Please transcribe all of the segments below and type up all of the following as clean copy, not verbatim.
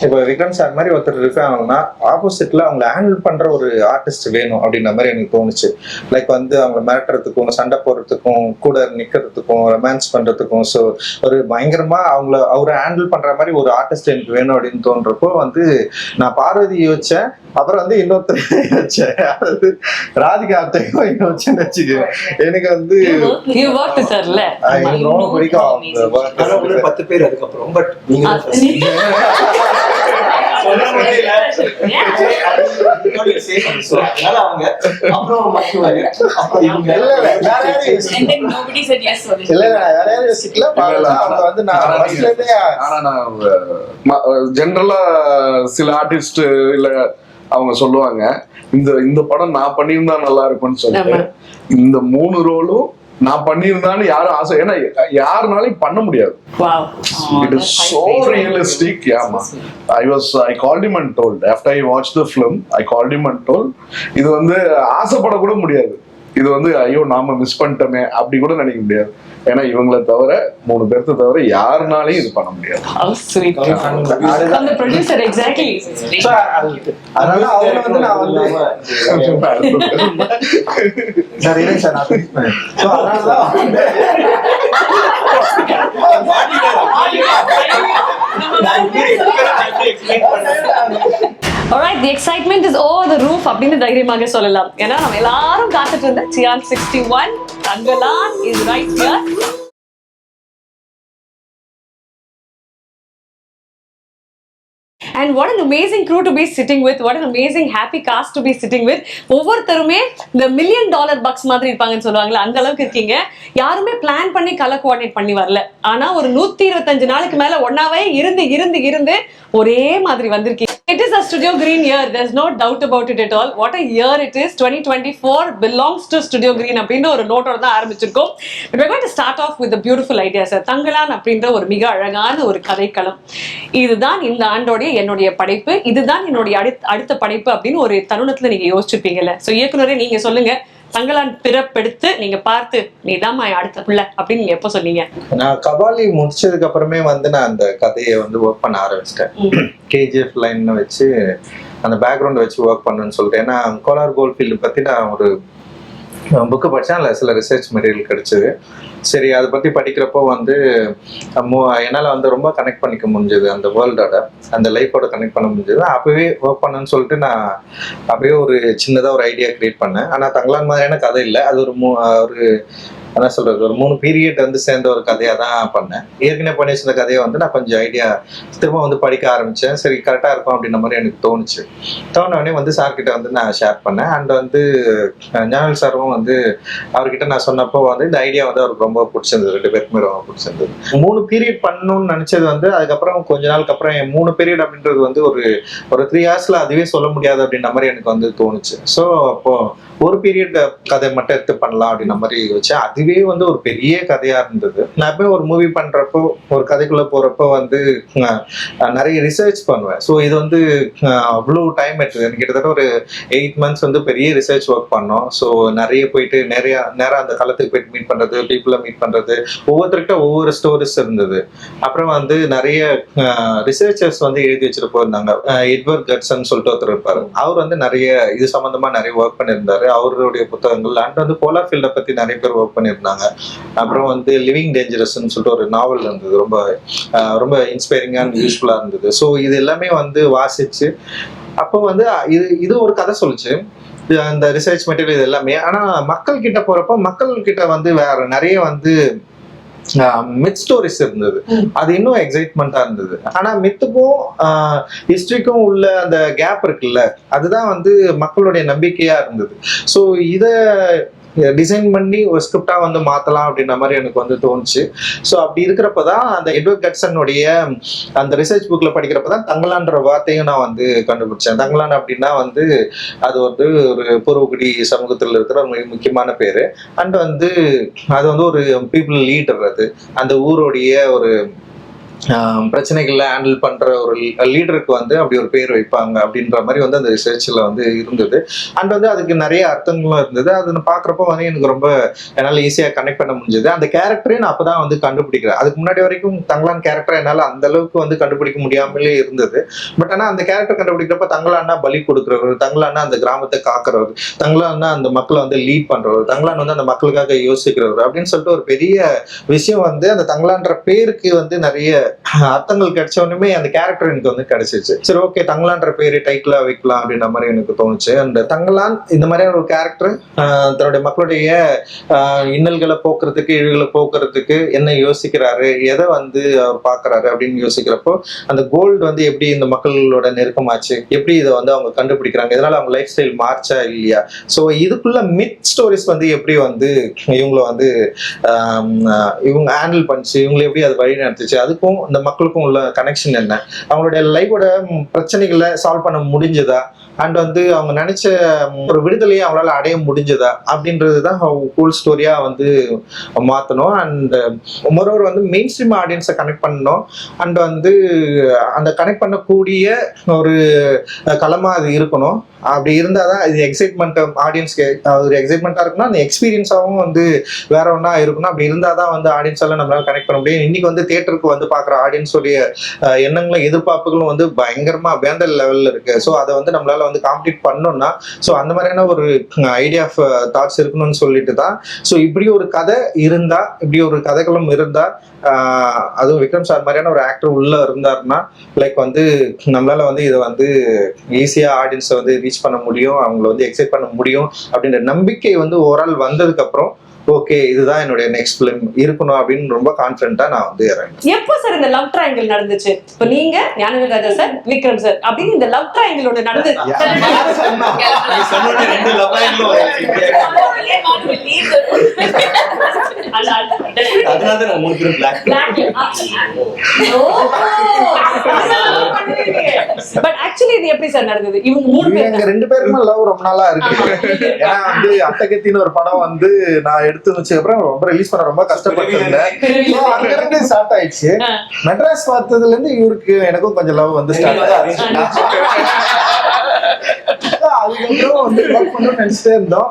இப்போ விக்ரம் சார் மாதிரி ஒருத்தர் இருக்காங்கன்னா ஆப்போசிட்ல அவங்களை ஹேண்டில் பண்ற ஒரு ஆர்டிஸ்ட் வேணும் அப்படின்ற மாதிரி எனக்கு தோணுச்சு. லைக் வந்து அவங்க மிரட்டுறதுக்கும், சண்டை போடுறதுக்கும், கூட நிக்கிறதுக்கும், ரொமான்ஸ் பண்றதுக்கும், ஸோ ஒரு பயங்கரமா அவரை ஹேண்டில் பண்ற மாதிரி ஒரு ஆர்டிஸ்ட் எனக்கு வேணும் அப்படின்னு தோன்றப்போ வந்து நான் பார்வதி யோசிச்சேன். அப்புறம் வந்து இன்னொருத்தர் வச்சேன், அதாவது ராதிகா அத்தையும் வச்சேன்னு வச்சுக்கேன். எனக்கு வந்து எனக்கு ரொம்ப பிடிக்கும் 10 பேர் அதுக்கப்புறம். பட் நீங்க ஜெனரலா சில ஆர்டிஸ்ட் இல்ல அவங்க சொல்லுவாங்க இந்த படம் நான் பண்ணியிருந்தா நல்லா இருக்கும்னு சொல்லிட்டு இந்த 3 ரோலும் நான் பண்ணியிருந்தான்னு யாரும் ஆசை, ஏன்னா யாருனாலையும் பண்ண முடியாது. It is so realistic. Yeah, I called him and told. After I watched the film, I called him and told. இது வந்து ஆசைப்பட கூட முடியாது. இது வந்து ஐயோ நாம மிஸ் பண்ணிட்டோமே அப்படி கூட நினைக்க முடியாது. ஏன்னா இவங்களை தவிர 3 பேர்த்த தவிர யாருனாலையும் இது பண்ண முடியாது. அதனால அவங்க வந்து நான் வந்து Alright, the excitement is over the roof அப்படின்னு தைரியமாக சொல்லலாம். ஏன்னா நம்ம எல்லாரும் காத்துட்டு இருந்த Qian 61 Thangalan is right here. And what an amazing crew to be sitting with. What an amazing happy cast to be sitting with. ஒவ்வொருத்தருமே இந்த $1 million bucks மாதிரி இருப்பாங்கன்னு சொல்லுவாங்கல்ல, அந்த அளவுக்கு இருக்கீங்க. யாருமே பிளான் பண்ணி கலர் கோஆர்டினேட் பண்ணி வரல. ஆனா ஒரு 125 நாளுக்கு மேல ஒன்னாவே இருந்து ஒரே மாதிரி வந்திருக்கீங்க. It is a Studio Green year. There's no doubt about it at all. What a year it is. 2024 belongs to Studio Green அப்படின்ற ஒரு நோட்டோட தான் ஆரம்பிச்சிருக்கோம். But we're going to start off with a beautiful idea, sir. Thangalaan அப்படின்ற ஒரு மிக அழகான ஒரு கதைக்களம். இதுதான் இந்த ஆண்டோடைய என்னுடைய படைப்பு, இதுதான் என்னுடைய அடுத்த படைப்பு அப்படின்னு ஒரு தருணத்துல நீங்க யோசிச்சிருப்பீங்கல்ல. ஸோ இயக்குனரே நீங்க சொல்லுங்க, தங்கலான் பிறப்பெடுத்து நீங்க பார்த்து நீதான் அடுத்த பிள்ளை அப்படின்னு நீங்க எப்போ சொன்னீங்க? நான் கபாலி முடிச்சதுக்கு அப்புறமே வந்து நான் அந்த கதையை வந்து ஒர்க் பண்ண ஆரம்பிச்சிட்டேன். கேஜிஎஃப் லைன் வச்சு அந்த பேக்ரவுண்ட் வச்சு ஒர்க் பண்ணுன்னு சொல்லிட்டு. ஏன்னா கோலார் கோல்ஃபீல்டு பத்தி நான் ஒரு புக்கு படித்தேன், அதில் சில ரிசர்ச் மெட்டீரியல் கிடைச்சிது. சரி, அதை பற்றி படிக்கிறப்போ வந்து என்னால் வந்து ரொம்ப கனெக்ட் பண்ணிக்க முடிஞ்சது, அந்த வேர்ல்டோட அந்த லைஃபோட கனெக்ட் பண்ண முடிஞ்சது. அப்போவே ஒர்க் பண்ணணும்னு சொல்லிட்டு நான் அப்படியே ஒரு சின்னதாக ஒரு ஐடியா கிரியேட் பண்ணேன். ஆனால் தங்கலான் மாதிரியான கதை இல்லை, அது ஒரு என்ன சொல்றது, ஒரு 3 பீரியட் வந்து சேர்ந்த ஒரு கதையாக தான் பண்ணேன். ஏற்கனவே பண்ணி வச்சிருந்த கதையை வந்து நான் கொஞ்சம் ஐடியா திரும்ப வந்து படிக்க ஆரம்பித்தேன். சரி, கரெக்டாக இருக்கும் அப்படின்ற மாதிரி எனக்கு தோணுச்சு. தோணுனே வந்து சார்கிட்ட வந்து நான் ஷேர் பண்ணேன். அண்ட் வந்து ஞானல் சாரும் வந்து அவர்கிட்ட நான் சொன்னப்போ வந்து இந்த ஐடியா வந்து அவருக்கு ரொம்ப பிடிச்சிருந்தது, 2 பேருக்குமே ரொம்ப பிடிச்சிருந்தது. 3 பீரியட் பண்ணணும்னு நினச்சது வந்து அதுக்கப்புறம் கொஞ்ச நாளுக்கு அப்புறம் 3 பீரியட் அப்படின்றது வந்து ஒரு 3 ஹார்ஸில் அதுவே சொல்ல முடியாது அப்படின்ற மாதிரி எனக்கு வந்து தோணுச்சு. ஸோ அப்போ ஒரு பீரியட் கதை மட்டும் எடுத்து பண்ணலாம் அப்படின்ற மாதிரி வச்சேன். அதுவே வந்து ஒரு பெரிய கதையா இருந்தது. நான் எப்போ ஒரு மூவி பண்றப்போ, ஒரு கதைக்குள்ள போறப்போ வந்து நிறைய ரிசர்ச் பண்ணுவேன். ஸோ இது வந்து அவ்வளோ டைம் எடுத்தது. எனக்கு கிட்டத்தட்ட ஒரு 8 months வந்து பெரிய ரிசர்ச் ஒர்க் பண்ணோம். ஸோ நிறைய போயிட்டு நேரம் அந்த காலத்துக்கு போயிட்டு மீட் பண்றது, பீப்புளை மீட் பண்றது, ஒவ்வொருத்தருக்கிட்ட ஒவ்வொரு ஸ்டோரிஸ் இருந்தது. அப்புறம் வந்து நிறைய ரிசர்ச்சர்ஸ் வந்து எழுதி வச்சுட்டு போயிருந்தாங்க. எட்வர்ட் கட்சன் சொல்லிட்டு ஒருத்தர் இருப்பாரு. அவர் வந்து நிறைய இது சம்பந்தமா நிறைய ஒர்க் பண்ணியிருந்தாரு. அவருடைய புத்தகங்கள் அண்ட் வந்து போலார் ஃபீல்டை பத்தி நிறைய பேர் ஒர்க் பண்ணியிருந்தாங்க. அப்புறம் வந்து லிவிங் டேஞ்சரஸ்ன்னு சொல்லிட்டு ஒரு நாவல் இருந்தது, ரொம்ப இன்ஸ்பைரிங்கா அண்ட் யூஸ்ஃபுல்லா இருந்தது. ஸோ இது எல்லாமே வந்து வாசிச்சு அப்போ வந்து இது ஒரு கதை சொல்லிச்சு, அந்த ரிசர்ச் மெட்டீரியல் இது எல்லாமே. ஆனா மக்கள் கிட்ட போறப்போ மக்கள் கிட்ட வந்து வேற நிறைய வந்து மித் ஸ்டோரிஸ் இருந்தது. அது இன்னும் எக்ஸைட்மெண்டா இருந்தது. ஆனா மித்துக்கும் ஹிஸ்டரிக்கும் உள்ள அந்த கேப் இருக்குல்ல, அதுதான் வந்து மக்களுடைய நம்பிக்கையா இருந்தது. ஸோ இதை டிசைன் பண்ணி ஒரு ஸ்கிரிப்டா வந்து மாத்தலாம் அப்படின்ற மாதிரி எனக்கு வந்து தோணுச்சு. ஸோ அப்படி இருக்கிறப்பதான் அந்த எட்வர்ட் கட்சனுடைய அந்த ரிசர்ச் புக்ல படிக்கிறப்பதான் தங்கலான்ற வார்த்தையும் நான் வந்து கண்டுபிடிச்சேன். தங்கலான் அப்படின்னா வந்து அது வந்து ஒரு பூர்வகுடி சமூகத்தில் இருக்கிற ஒரு முக்கியமான பேரு. அண்ட் வந்து அது வந்து ஒரு பீப்புள் லீடர், அது அந்த ஊருடைய ஒரு பிரச்சனைகளை ஹேண்டில் பண்ற ஒரு லீடருக்கு வந்து அப்படி ஒரு பேர் வைப்பாங்க அப்படின்ற மாதிரி வந்து அந்த ரிசர்ச்ல வந்து இருந்தது. அண்ட் வந்து அதுக்கு நிறைய அர்த்தங்களும் இருந்தது. அதை பாக்குறப்போ வந்து எனக்கு ரொம்ப என்னால ஈஸியா கனெக்ட் பண்ண முடிஞ்சது. அந்த கேரக்டரே நான் அப்பதான் வந்து கண்டுபிடிக்கிறேன். அதுக்கு முன்னாடி வரைக்கும் தங்கலான் கேரக்டர் என்னால அந்த அளவுக்கு வந்து கண்டுபிடிக்க முடியாமலே இருந்தது. பட் ஆனா அந்த கேரக்டர் கண்டுபிடிக்கிறப்ப தங்கலான்னா பலி கொடுக்குறவர், தங்கலான்னா அந்த கிராமத்தை காக்குறவர், தங்கலான்னா அந்த மக்களை வந்து லீட் பண்றவர், தங்கலான் வந்து அந்த மக்களுக்காக யோசிக்கிறவர் அப்படின்னு சொல்லிட்டு ஒரு பெரிய விஷயம் வந்து அந்த தங்கலான்ற பேருக்கு வந்து நிறைய அர்த்தங்கள் கிடைச்ச உடனே அந்த கேரக்டர் எனக்கு வந்து கிடைச்சிச்சு. சரி, ஓகே, தங்கலான்ற பேரு டைட்டிலா வைக்கலாம் அப்படின்ற மாதிரி எனக்கு தோணுச்சு. அந்த தங்கலான் இந்த மாதிரியான ஒரு கேரக்டர் தன்னுடைய மக்களுடைய இன்னல்களை போக்குறதுக்கு, இழிவுகளை போக்குறதுக்கு என்ன யோசிக்கிறாரு, எதை வந்து அவர் பாக்குறாரு அப்படின்னு யோசிக்கிறப்போ அந்த கோல்டு வந்து எப்படி இந்த மக்களோட நெருக்கமாச்சு, எப்படி இதை வந்து அவங்க கண்டுபிடிக்கிறாங்க, இதனால அவங்க லைஃப் ஸ்டைல் மார்ச்சா இல்லையா, ஸோ இதுக்குள்ள மித் ஸ்டோரிஸ் வந்து எப்படி வந்து இவங்களை வந்து இவங்க ஹேண்டில் பண்ணிச்சு, இவங்களை எப்படி அது வழி நடத்துச்சு, அதுக்கும் இந்த மக்களுக்கும் உள்ள கனெக்ஷன் என்ன, அவங்களுடைய லைஃபோட பிரச்சனைகளை சால்வ் பண்ண முடிஞ்சதா, அண்ட் வந்து அவங்க நினைச்ச ஒரு விடுதலையை அவங்களால அடைய முடிஞ்சதா அப்படின்றதுதான் கூல் ஸ்டோரியா வந்து மாத்தணும். அண்ட் மொரோவர் வந்து மெயின் ஸ்ட்ரீம் ஆடியன்ஸை கனெக்ட் பண்ணணும். அண்ட் வந்து அந்த கனெக்ட் பண்ணக்கூடிய ஒரு களமா அது இருக்கணும். அப்படி இருந்தாதான் இது எக்ஸைட்மெண்ட் ஆடியன்ஸ்க்கு ஒரு எக்ஸைட்மெண்ட்டாக இருக்குன்னா அந்த எக்ஸ்பீரியன்ஸாகவும் வந்து வேற ஒன்றா இருக்கணும். அப்படி இருந்தால் தான் வந்து ஆடியன்ஸால நம்மளால கனெக்ட் பண்ண முடியும். இன்னைக்கு வந்து தியேட்டருக்கு வந்து பார்க்குற ஆடியன்ஸோடைய எண்ணங்களும் எதிர்பார்ப்புகளும் வந்து பயங்கரமா வேண்டல் லெவலில் இருக்கு. ஸோ அதை வந்து நம்மளால வந்து காம்ப்ளீட் பண்ணோம்னா ஸோ அந்த மாதிரியான ஒரு ஐடியா ஆஃப் தாட்ஸ் இருக்கணும்னு சொல்லிட்டு தான். ஸோ இப்படி ஒரு கதை இருந்தா, இப்படி ஒரு கதைகளும் இருந்தா, அதுவும் விக்ரம் சார் மாதிரியான ஒரு ஆக்டர் உள்ள இருந்தாருன்னா லைக் வந்து நம்மளால வந்து இதை வந்து ஈஸியா ஆடியன்ஸை வந்து ரீச் பண்ண முடியும், அவங்களை வந்து எக்ஸைட் பண்ண முடியும் அப்படின்ற நம்பிக்கை வந்து ஓவரால் வந்ததுக்கு அப்புறம் ஓகே இதுதான் என்னுடைய நெக்ஸ்ட் பிலிம் இருக்கணும் அப்படின்னு ரொம்ப கான்ஃபிடென்ட்டா நான் வந்து இறங்கினேன். எப்போ சார் இந்த லவ் ட்ரையாங்கிள் நடந்துச்சு? இப்போ நீங்க ஞானவேல் ராஜா சார், விக்ரம் சார் அப்படின்னு இந்த லவ் ட்ரையாங்கிள் ஒன்று நடந்து பட் ஆக்சுவலி இது எப்படி சார் நடந்தது? இவங்க மூணு பேர் ரெண்டு பேருமே லவ் ரொம்ப நாளா இருக்கு. ஏன்னா வந்து அட்டகத்தின்னு ஒரு படம் வந்து நான் எடுத்து வச்ச அப்புறம் ரொம்ப ரிலீஸ் பண்ண ரொம்ப கஷ்டப்பட்டிருந்தேன். அங்கிருந்து ஸ்டார்ட் ஆயிடுச்சு. மெட்ராஸ் பார்த்ததுல இருந்து இவருக்கு எனக்கும் கொஞ்சம் லவ் வந்து ஸ்டார்ட் அதுக்கப்புறம் வந்து லவ் பண்ணணும்னு நினைச்சிட்டே இருந்தோம்.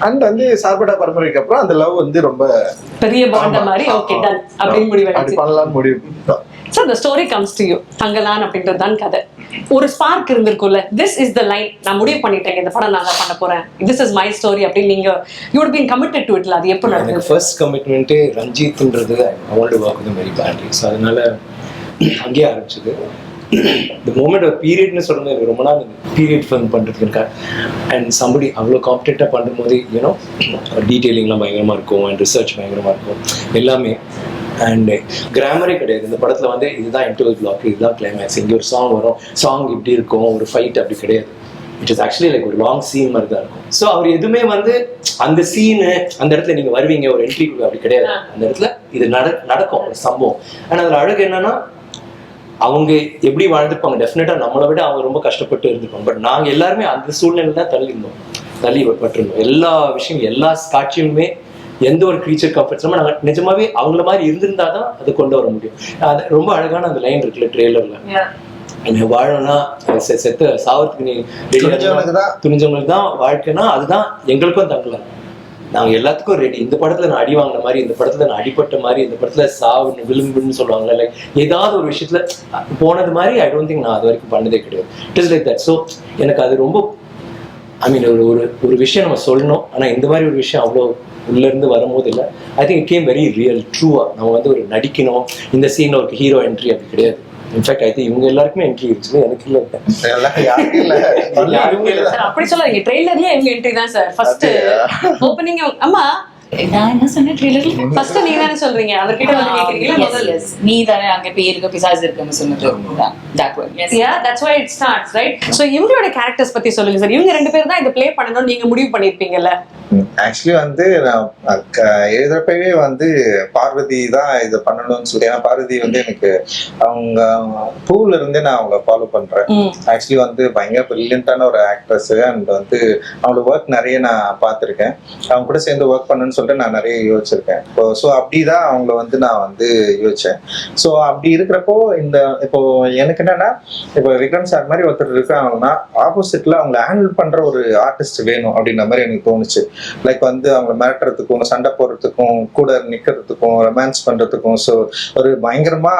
அண்ட் வந்து சார்பட்டா பரம்பரைக்கு அப்புறம் அந்த லவ் வந்து ரொம்ப பெரிய பாண்ட மாதிரி ஓகே டன் அப்படின்னு முடிவு பண்ணலாம்னு முடிவு. So the story comes to you. Thangalaan அப்படின்றது தான் கதை. ஒரு spark இருந்திருக்கும்ல, this is the line, நான் முடிவு பண்ணிட்டேன் இந்த படம் நான் பண்ண போறேன், this is my story அப்படின்னு நீங்க you would been committed to it. அது எப்போ நடந்தது? எனக்கு ஃபர்ஸ்ட் கமிட்மெண்ட் ரஞ்சித்ன்றது I want to work with him very badly. So அதனால அங்கேயே ஆரம்பிச்சது. இந்த மூமெண்ட் ஒரு பீரியட்னு சொல்றது எனக்கு ரொம்ப நாள் பீரியட் ஃபிலிம் பண்ணுறதுக்கு அண்ட் சம்படி அவ்வளோ காம்படென்ட்டாக பண்ணும்போது யூனோ டீட்டெயிலிங்லாம் பயங்கரமாக இருக்கும் அண்ட் ரிசர்ச் பயங்கரமாக இருக்கும் எல்லாமே. அண்ட் கிராமரே கிடையாது இந்த படத்தில் வந்து இதுதான் இன்டர்வல் பிளாக், இதுதான் கிளைமேக்ஸ், இங்கே ஒரு சாங் வரும், சாங் இப்படி இருக்கும், ஒரு ஃபைட் அப்படி கிடையாது. இட் இஸ் ஆக்சுவலி லைக் ஒரு லாங் சீன் மாதிரி தான் இருக்கும். ஸோ அவர் எதுவுமே வந்து அந்த சீனு அந்த இடத்துல நீங்கள் வருவீங்க ஒரு என்ட்ரி அப்படி கிடையாது. அந்த இடத்துல இது நடக்கும் ஒரு சம்பவம். ஆனால் அதில் அழகு என்னன்னா அவங்க எப்படி வாழ்ந்துருப்பாங்க, டெஃபினட்டாக நம்மளை விட அவங்க ரொம்ப கஷ்டப்பட்டு இருந்திருப்பாங்க. பட் நாங்கள் எல்லாருமே அந்த சூழ்நிலை தான் தள்ளிப்பட்டிருந்தோம். எல்லா விஷயம் எல்லா காட்சியுமே எந்த ஒரு கிரீச்சர் கம்ஃபர்ட்ஸுமே நாங்கள் நிஜமாவே அவங்கள மாதிரி இருந்திருந்தா தான் அதை கொண்டு வர முடியும். அது ரொம்ப அழகான அந்த லைன் இருக்குல்ல ட்ரெய்லர்ல, வாழணும்னா செத்த சாவத்துக்கு நீ துணிஞ்சவங்களுக்கு தான் வாழ்க்கைன்னா அதுதான் எங்களுக்கும் தங்கலாம். நாங்கள் எல்லாத்துக்கும் ரெடி. இந்த படத்துல நான் அடி வாங்கின மாதிரி, இந்த படத்துல நான் அடிப்பட்ட மாதிரி, இந்த படத்துல சாவு விளிம்புன்னு சொல்லுவாங்கல்ல, லைக் ஏதாவது ஒரு விஷயத்துல போனது மாதிரி ஐ டோன்ட் திங்க் நான் அது வரைக்கும் பண்ணதே கிடையாது. It is like that. So எனக்கு அது ரொம்ப ஐ மீன் ஒரு விஷயம் நம்ம சொல்லணும், ஆனால் இந்த மாதிரி ஒரு விஷயம் அவ்வளோ உள்ள இருந்து வரும்போது இல்லை. I think it came very real ட்ரூவா. நம்ம வந்து ஒரு நடிக்கணும் இந்த சீன்ல ஒரு ஹீரோ என்ட்ரி அப்படி கிடையாது. இன்ஃபேக்ட் ஐ திங்க் இவங்க எல்லாருக்குமே என்ட்ரி இருந்துச்சு, எனக்கு இல்லை. அப்படி சொல்லாதீங்க, ட்ரெய்லர்லயே எங்க என்ட்ரி தான் சார் ஃபர்ஸ்ட் ஓபனிங். அம்மா நான் என்ன சொன்னேன் ட்ரெய்லர்ல? ஃபர்ஸ்ட் நீங்க தானே சொல்றீங்க, அவர்கிட்ட வந்து கேக்குறீங்களா? நீ தானே அங்க பேருக்கு பிசாசு இருக்குன்னு சொன்னது. That one Yes. Yeah, that's why it starts, right? So இவங்களோட கேரக்டர்ஸ் பத்தி சொல்லுங்க சார். இவங்க 2 பேர் தான் இதை ப்ளே பண்ணணும்னு நீங்க முடிவு பண்ணிருப்பீங்கல்ல? ஆக்சுவலி வந்து நான் எழுதுறப்பவே வந்து பார்வதி தான் இதை பண்ணணும்னு சொல்லி, ஏன்னா பார்வதி வந்து எனக்கு அவங்க பூல இருந்தே நான் அவங்கள ஃபாலோ பண்றேன். ஆக்சுவலி வந்து பயங்கர பிரில்லியன்டான ஒரு ஆக்ட்ரஸ். அண்ட் வந்து அவங்களோட ஒர்க் நிறைய நான் பார்த்துருக்கேன். அவங்க கூட சேர்ந்து ஒர்க் பண்ணணும்னு சொல்லிட்டு நான் நிறைய யோசிச்சிருக்கேன். ஸோ அப்படிதான் அவங்கள வந்து நான் வந்து யோசிச்சேன். ஸோ அப்படி இருக்கிறப்போ இப்போ எனக்கு என்னன்னா, இப்போ விக்ரம் சார் மாதிரி ஒருத்தர் இருக்காங்கன்னா ஆப்போசிட்ல அவங்களை ஹேண்டில் பண்ற ஒரு ஆர்டிஸ்ட் வேணும் அப்படின்ற மாதிரி எனக்கு தோணுச்சு. லைக் வந்து அவங்க மிரட்டுறதுக்கும், சண்டை போடுறதுக்கும், கூட நிக்கிறதுக்கும், ரொமான்ஸ் பண்றதுக்கும், ஸோ ஒரு பயங்கரமா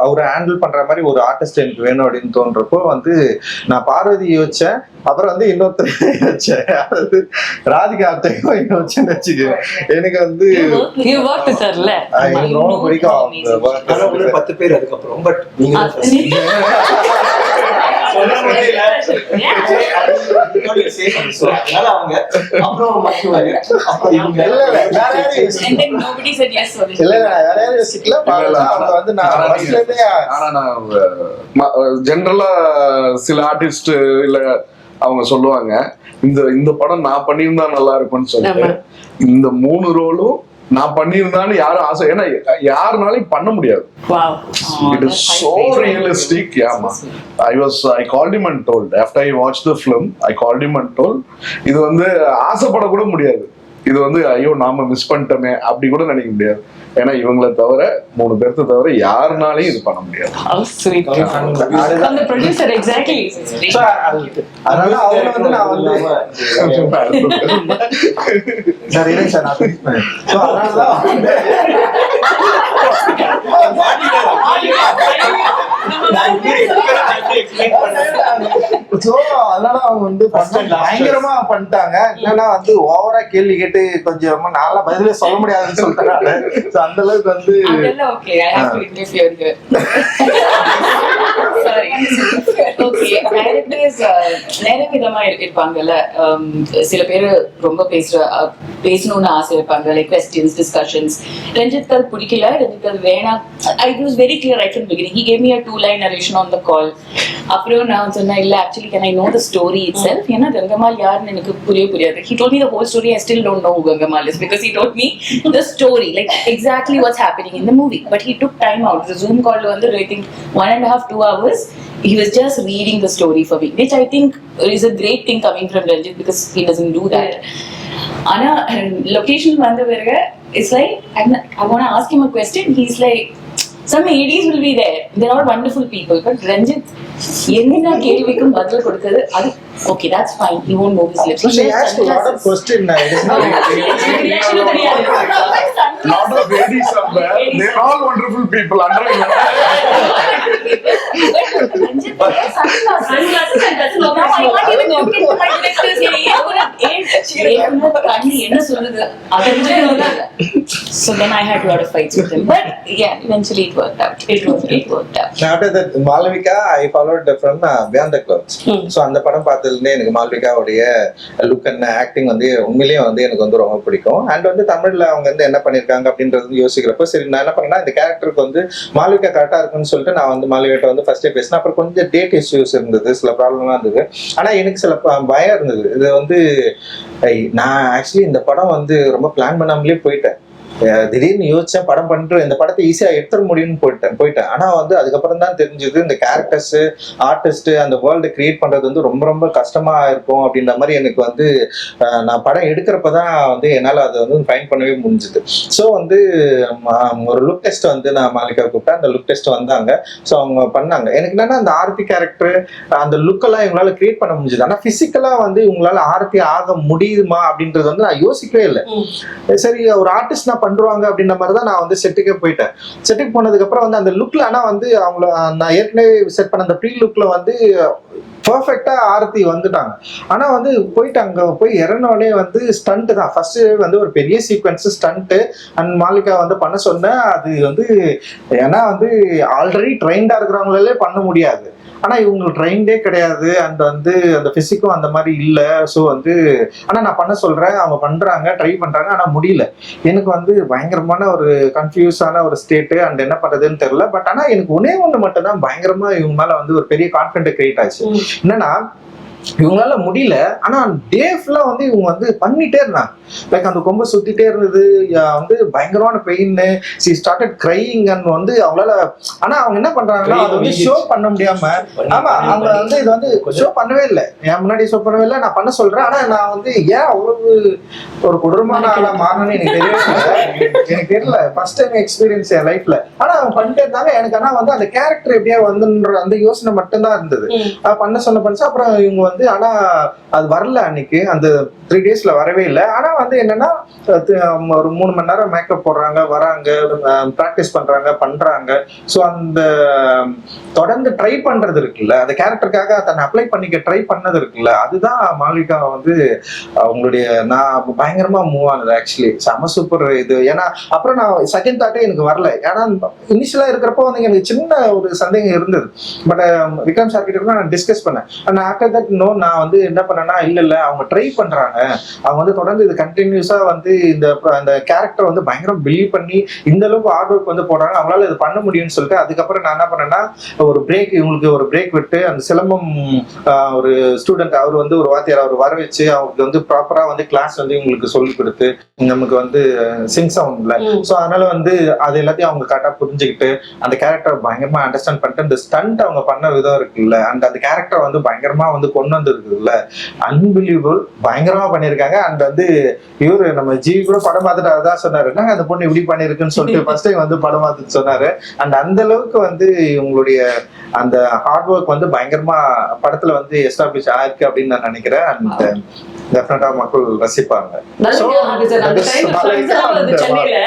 அவரை ஹேண்டில் பண்ற மாதிரி ஒரு ஆர்டிஸ்ட் எனக்கு வேணும் அப்படின்னு தோன்றப்போ வந்து நான் பார்வதி யோசிச்சேன். அப்புறம் வந்து இன்னொருத்தர் யோசிச்சேன், அதாவது ராதிகா ஆப்தேயும் யோசிச்சேன்னு வச்சுக்கேன். எனக்கு வந்து எனக்கு ரொம்ப பிடிக்கும் அவங்க 10 பேர் அதுக்கப்புறம். பட் நீங்க ஜெனரலா சில ஆர்டிஸ்ட் இல்ல அவங்க சொல்லுவாங்க, இந்த படம் நான் பண்ணியிருந்தா நல்லா இருக்கும்னு சொல்லிட்டு இந்த 3 ரோலும் நான் பண்ணியிருந்தான்னு யாரும் ஆசை, ஏன்னா யாருனாலையும் பண்ண முடியாது. It is so realistic. Yeah, I called him and told, after I watched the film, I called him and told, இது வந்து ஆசைப்பட கூட முடியாது, இது வந்து ஐயோ நாம மிஸ் பண்ணிட்டோமே அப்படி கூட நினைக்க முடியாது. ஏன்னா இவங்களை தவிர 3 பேர்த்த தவிர யாருனாலையும் இது பண்ண முடியாது. அதனால அவங்க வந்து நான் வந்து அதனால அவங்க வந்து பயங்கரமா பண்ணிட்டாங்க. என்னன்னா வந்து ஓவரா கேள்வி கேட்டு கொஞ்சம் ரொம்ப நாளா பதிலே சொல்ல முடியாதுன்னு சொல்லிட்டாங்க. அந்த அளவுக்கு வந்து நிறைய விதமா இருப்பாங்கல்ல. சில பேர் ரொம்ப பேசணும்னு ஆசை வைப்பாங்க, லைக் questions, discussions. ரஞ்சித் கால் பிடிக்கல, ரஞ்சித் கால் வேணாம். I was very clear right from the beginning. He gave me a 2-line narration on the call. அப்புறம் நான் சொன்னேன், இல்ல actually can I know the story itself? ஏன்னா கங்கம்மாள் யாருன்னு எனக்கு புரியாது. He told me the whole story. I still don't know who Gangamal is because he told me the story, like exactly what's happening in the movie. But he took time out. The Zoom call வந்து I think 1.5-2 hours. He was just reading the story for me, which I think is a great thing coming from Ranjit because he doesn't do that. Ana location வந்த பிறகு it's like I want to ask him a question. He's like, some ADs will be there. They're all wonderful people. But Ranjit, என்னென்ன கேள்விக்கும் பதில் கொடுக்குது, அது okay, that's fine. He won't move his lips. So she asked a lot of questions. Lot of ladies are there. They're all wonderful people. என்ன சொல்லுது so then I had a lot of fights with him, but yeah, eventually it worked out. It worked out. After that, Malavika, I followed from Beyond the Clouds. So அந்த படம் பார்த்ததுலேருந்தே எனக்கு மால்விகாவுடைய look and acting வந்து உண்மையிலேயே வந்து எனக்கு வந்து ரொம்ப பிடிக்கும். அண்ட் வந்து தமிழ்ல அவங்க வந்து என்ன பண்ணியிருக்காங்க அப்படின்றது யோசிக்கிறப்போ சரி நான் என்ன பண்ணேன்னா, இந்த கேரக்டருக்கு வந்து மால்விகா கரெக்டாக இருக்குன்னு சொல்லிட்டு நான் வந்து மால்விகாட்ட வந்து ஃபர்ஸ்டே பேசினேன். அப்புறம் கொஞ்சம் டேட் இஷ்யூஸ் இருந்தது, சில ப்ராப்ளம்லாம் இருந்தது. ஆனால் எனக்கு சில பயம் இருந்தது. இது வந்து நான் ஆக்சுவலி இந்த படம் வந்து ரொம்ப பிளான் பண்ணாமலே போயிட்டேன். திடீர்னு யோசிச்சேன், படம் பண்ணிட்டு இந்த படத்தை ஈஸியா எடுத்துட முடியும்னு போயிட்டேன். ஆனா வந்து அதுக்கப்புறம் தான் தெரிஞ்சது இந்த கேரக்டர்ஸ், ஆர்டிஸ்ட், அந்த வேர்ல்டு கிரியேட் பண்றது வந்து ரொம்ப ரொம்ப கஷ்டமா இருக்கும் அப்படின்ற மாதிரி எனக்கு வந்து நான் படம் எடுக்கிறப்பதான் வந்து என்னால் அதை வந்து ஃபைன் பண்ணவே முடிஞ்சுது. ஸோ வந்து ஒரு லுக் டெஸ்ட் வந்து நான் மாலிகா கூப்பிட்டேன். அந்த லுக் டெஸ்ட் வந்தாங்க. ஸோ அவங்க பண்ணாங்க. எனக்கு என்னன்னா அந்த ஆர்த்தி கேரக்டர் அந்த லுக்கெல்லாம் இவங்களால கிரியேட் பண்ண முடிஞ்சுது. ஆனால் பிசிக்கலா வந்து இவங்களால ஆர்த்தி ஆக முடியுமா அப்படின்றது வந்து நான் யோசிக்கவே இல்லை. சரி, ஒரு ஆர்டிஸ்ட் நான் பண்றாங்க அப்படின்ற மாதிரி தான் நான் வந்து செட்டுக்கே போயிட்டேன். செட்டுக்கு போனதுக்கு அப்புறம் வந்து அந்த லுக்ல, ஆனா வந்து அவங்கள நான் ஏற்கனவே செட் பண்ண அந்த ப்ரீ லுக்ல வந்து பர்ஃபெக்டா ஆர்த்தி வந்துட்டாங்க. ஆனா வந்து போயிட்டு அங்க போய் இறங்கினோடனே வந்து ஸ்டண்ட் தான் ஃபர்ஸ்ட் வந்து ஒரு பெரிய சீக்வன்ஸ் ஸ்டண்ட் அண்ட் மாலிகா வந்து பண்ண சொன்னேன். அது வந்து ஏன்னா வந்து ஆல்ரெடி ட்ரெயின்டா இருக்கிறவங்களாலே பண்ண முடியாது. ஆனா இவங்க ட்ரெயின்டே கிடையாது, அண்ட் வந்து அந்த பிசிக்கும் அந்த மாதிரி இல்ல. ஸோ வந்து ஆனா நான் பண்ண சொல்றேன், அவங்க பண்றாங்க, ட்ரை பண்றாங்க, ஆனா முடியல. எனக்கு வந்து பயங்கரமான ஒரு கன்ஃபியூஸான ஒரு ஸ்டேட்டு, அண்ட் என்ன பண்றதுன்னு தெரியல. பட் ஆனா எனக்கு ஒன்னே ஒண்ணு மட்டும் தான் பயங்கரமா இவங்க மேல வந்து ஒரு பெரிய கான்ஃபிடென்ட் கிரியேட் ஆச்சு. என்னன்னா இவங்களால முடியல, ஆனா டே ஃபுல்லா வந்து இவங்க வந்து பண்ணிட்டே இருந்தாங்க. லைக் அந்த கொம்பு சுத்திட்டே இருந்தது, வந்து பயங்கரமான pain. C started crying and வந்து அவங்களால, ஆனா அவங்க என்ன பண்றாங்கன்னா அதை வந்து ஷோ பண்ண முடியாம, ஆமா அவங்க வந்து இது வந்து ஷோ பண்ணவே இல்லை, என் முன்னாடி ஷோ பண்ணவே இல்லை. நான் பண்ண சொல்றேன், ஆனா நான் வந்து ஏன் அவ்வளவு ஒரு கொடூரமான ஆளா மாறணும்னு எனக்கு தெரியவே எனக்கு தெரியல. ஃபர்ஸ்ட் டைம் எக்ஸ்பீரியன்ஸ் என் லைஃப்ல. ஆனா அவங்க பண்ணிட்டே இருந்தாங்க. எனக்கு ஆனா வந்து அந்த கேரக்டர் எப்படியா வந்துன்ற அந்த யோசனை மட்டும்தான் இருந்தது. பண்ண சொன்ன அப்புறம் இவங்க வந்து, ஆனா அது வரல அன்னைக்கு, அந்த 3 daysல வரவே இல்லை. ஆனா வந்து என்னன்னா ஒரு 3 மணி நேரம் மேக்கப் போடுறாங்க, வராங்க, ப்ராக்டிஸ் பண்றாங்க. ஸோ அந்த தொடர்ந்து ட்ரை பண்றது இருக்குல்ல, அந்த கேரக்டருக்காக தன்னை அப்ளை பண்ணிக்க ட்ரை பண்ணது இருக்குல்ல, அதுதான் மாளவிகா வந்து அவங்களுடைய, நான் பயங்கரமா மூவ் ஆனது ஆக்சுவலி. செம சூப்பர் இது. ஏன்னா அப்புறம் நான் செகண்ட் தாட்டே எனக்கு வரல. ஏன்னா இனிஷியலா இருக்கிறப்போ வந்து எனக்கு சின்ன ஒரு சந்தேகம் இருந்தது. பட் விக்ரம் சார் கிட்ட நான் டிஸ்கஸ் பண்ணேன். அண்ட் ஆஃப்டர் தட் நான் வந்து என்ன பண்ணேன்னா, இல்ல அவங்க ட்ரை பண்றாங்க, அவங்க வந்து தொடர்ந்து இது கண்டினியூஸா வந்து அந்த கேரக்டர் வந்து பயங்கரம் பிலீவ் பண்ணி இந்த அளவுக்கு ஹார்ட் ஒர்க் வந்து போடுறாங்க, அவங்களால இது பண்ண முடியும்னு சொல்லிட்டு அதுக்கப்புறம் நான் என்ன பண்ணேன்னா, ஒரு பிரேக், இவங்களுக்கு ஒரு பிரேக் விட்டு அந்த சிலம்பம் ஒரு ஸ்டூடெண்ட், அவர் வந்து ஒரு வாத்தியார் அவர் வர வச்சு அவங்களுக்கு வந்து ப்ராப்பரா வந்து கிளாஸ் வந்து இவங்களுக்கு சொல்லி கொடுத்து, நமக்கு வந்து சிங் சவுண்ட்ல, ஸோ அதனால வந்து அது எல்லாத்தையும் அவங்க கரெக்டா புரிஞ்சுக்கிட்டு அந்த கேரக்டர் பயங்கரமா அண்டர்ஸ்டாண்ட் பண்ணிட்டு அந்த ஸ்டண்ட் அவங்க பண்ண விதம் இருக்குல்ல, அண்ட் அந்த கேரக்டர் வந்து பயங்கரமா வந்து கொண்டு வந்து இருக்குல்ல, அன்பிலீவபிள், பயங்கரமா பண்ணியிருக்காங்க. அண்ட் வந்து இவரு நம்ம ஜிவி கூட படம் பார்த்துட்டு அதான் சொன்னாரு, என்னங்க அந்த பொண்ணு இப்படி பண்ணிருக்குன்னு சொல்லிட்டு ஃபர்ஸ்ட் டைம் வந்து படம் பார்த்துட்டு சொன்னாரு. அண்ட் அந்த அளவுக்கு வந்து இவங்களுடைய அந்த ஹார்ட் ஒர்க் வந்து பயங்கரமா படத்துல வந்து எஸ்டாப்ளிஷ் ஆயிருக்கு அப்படின்னு நான் நினைக்கிறேன். அண்ட் டெஃபினட்டா மக்கள் ரசிப்பாங்க. சென்னையில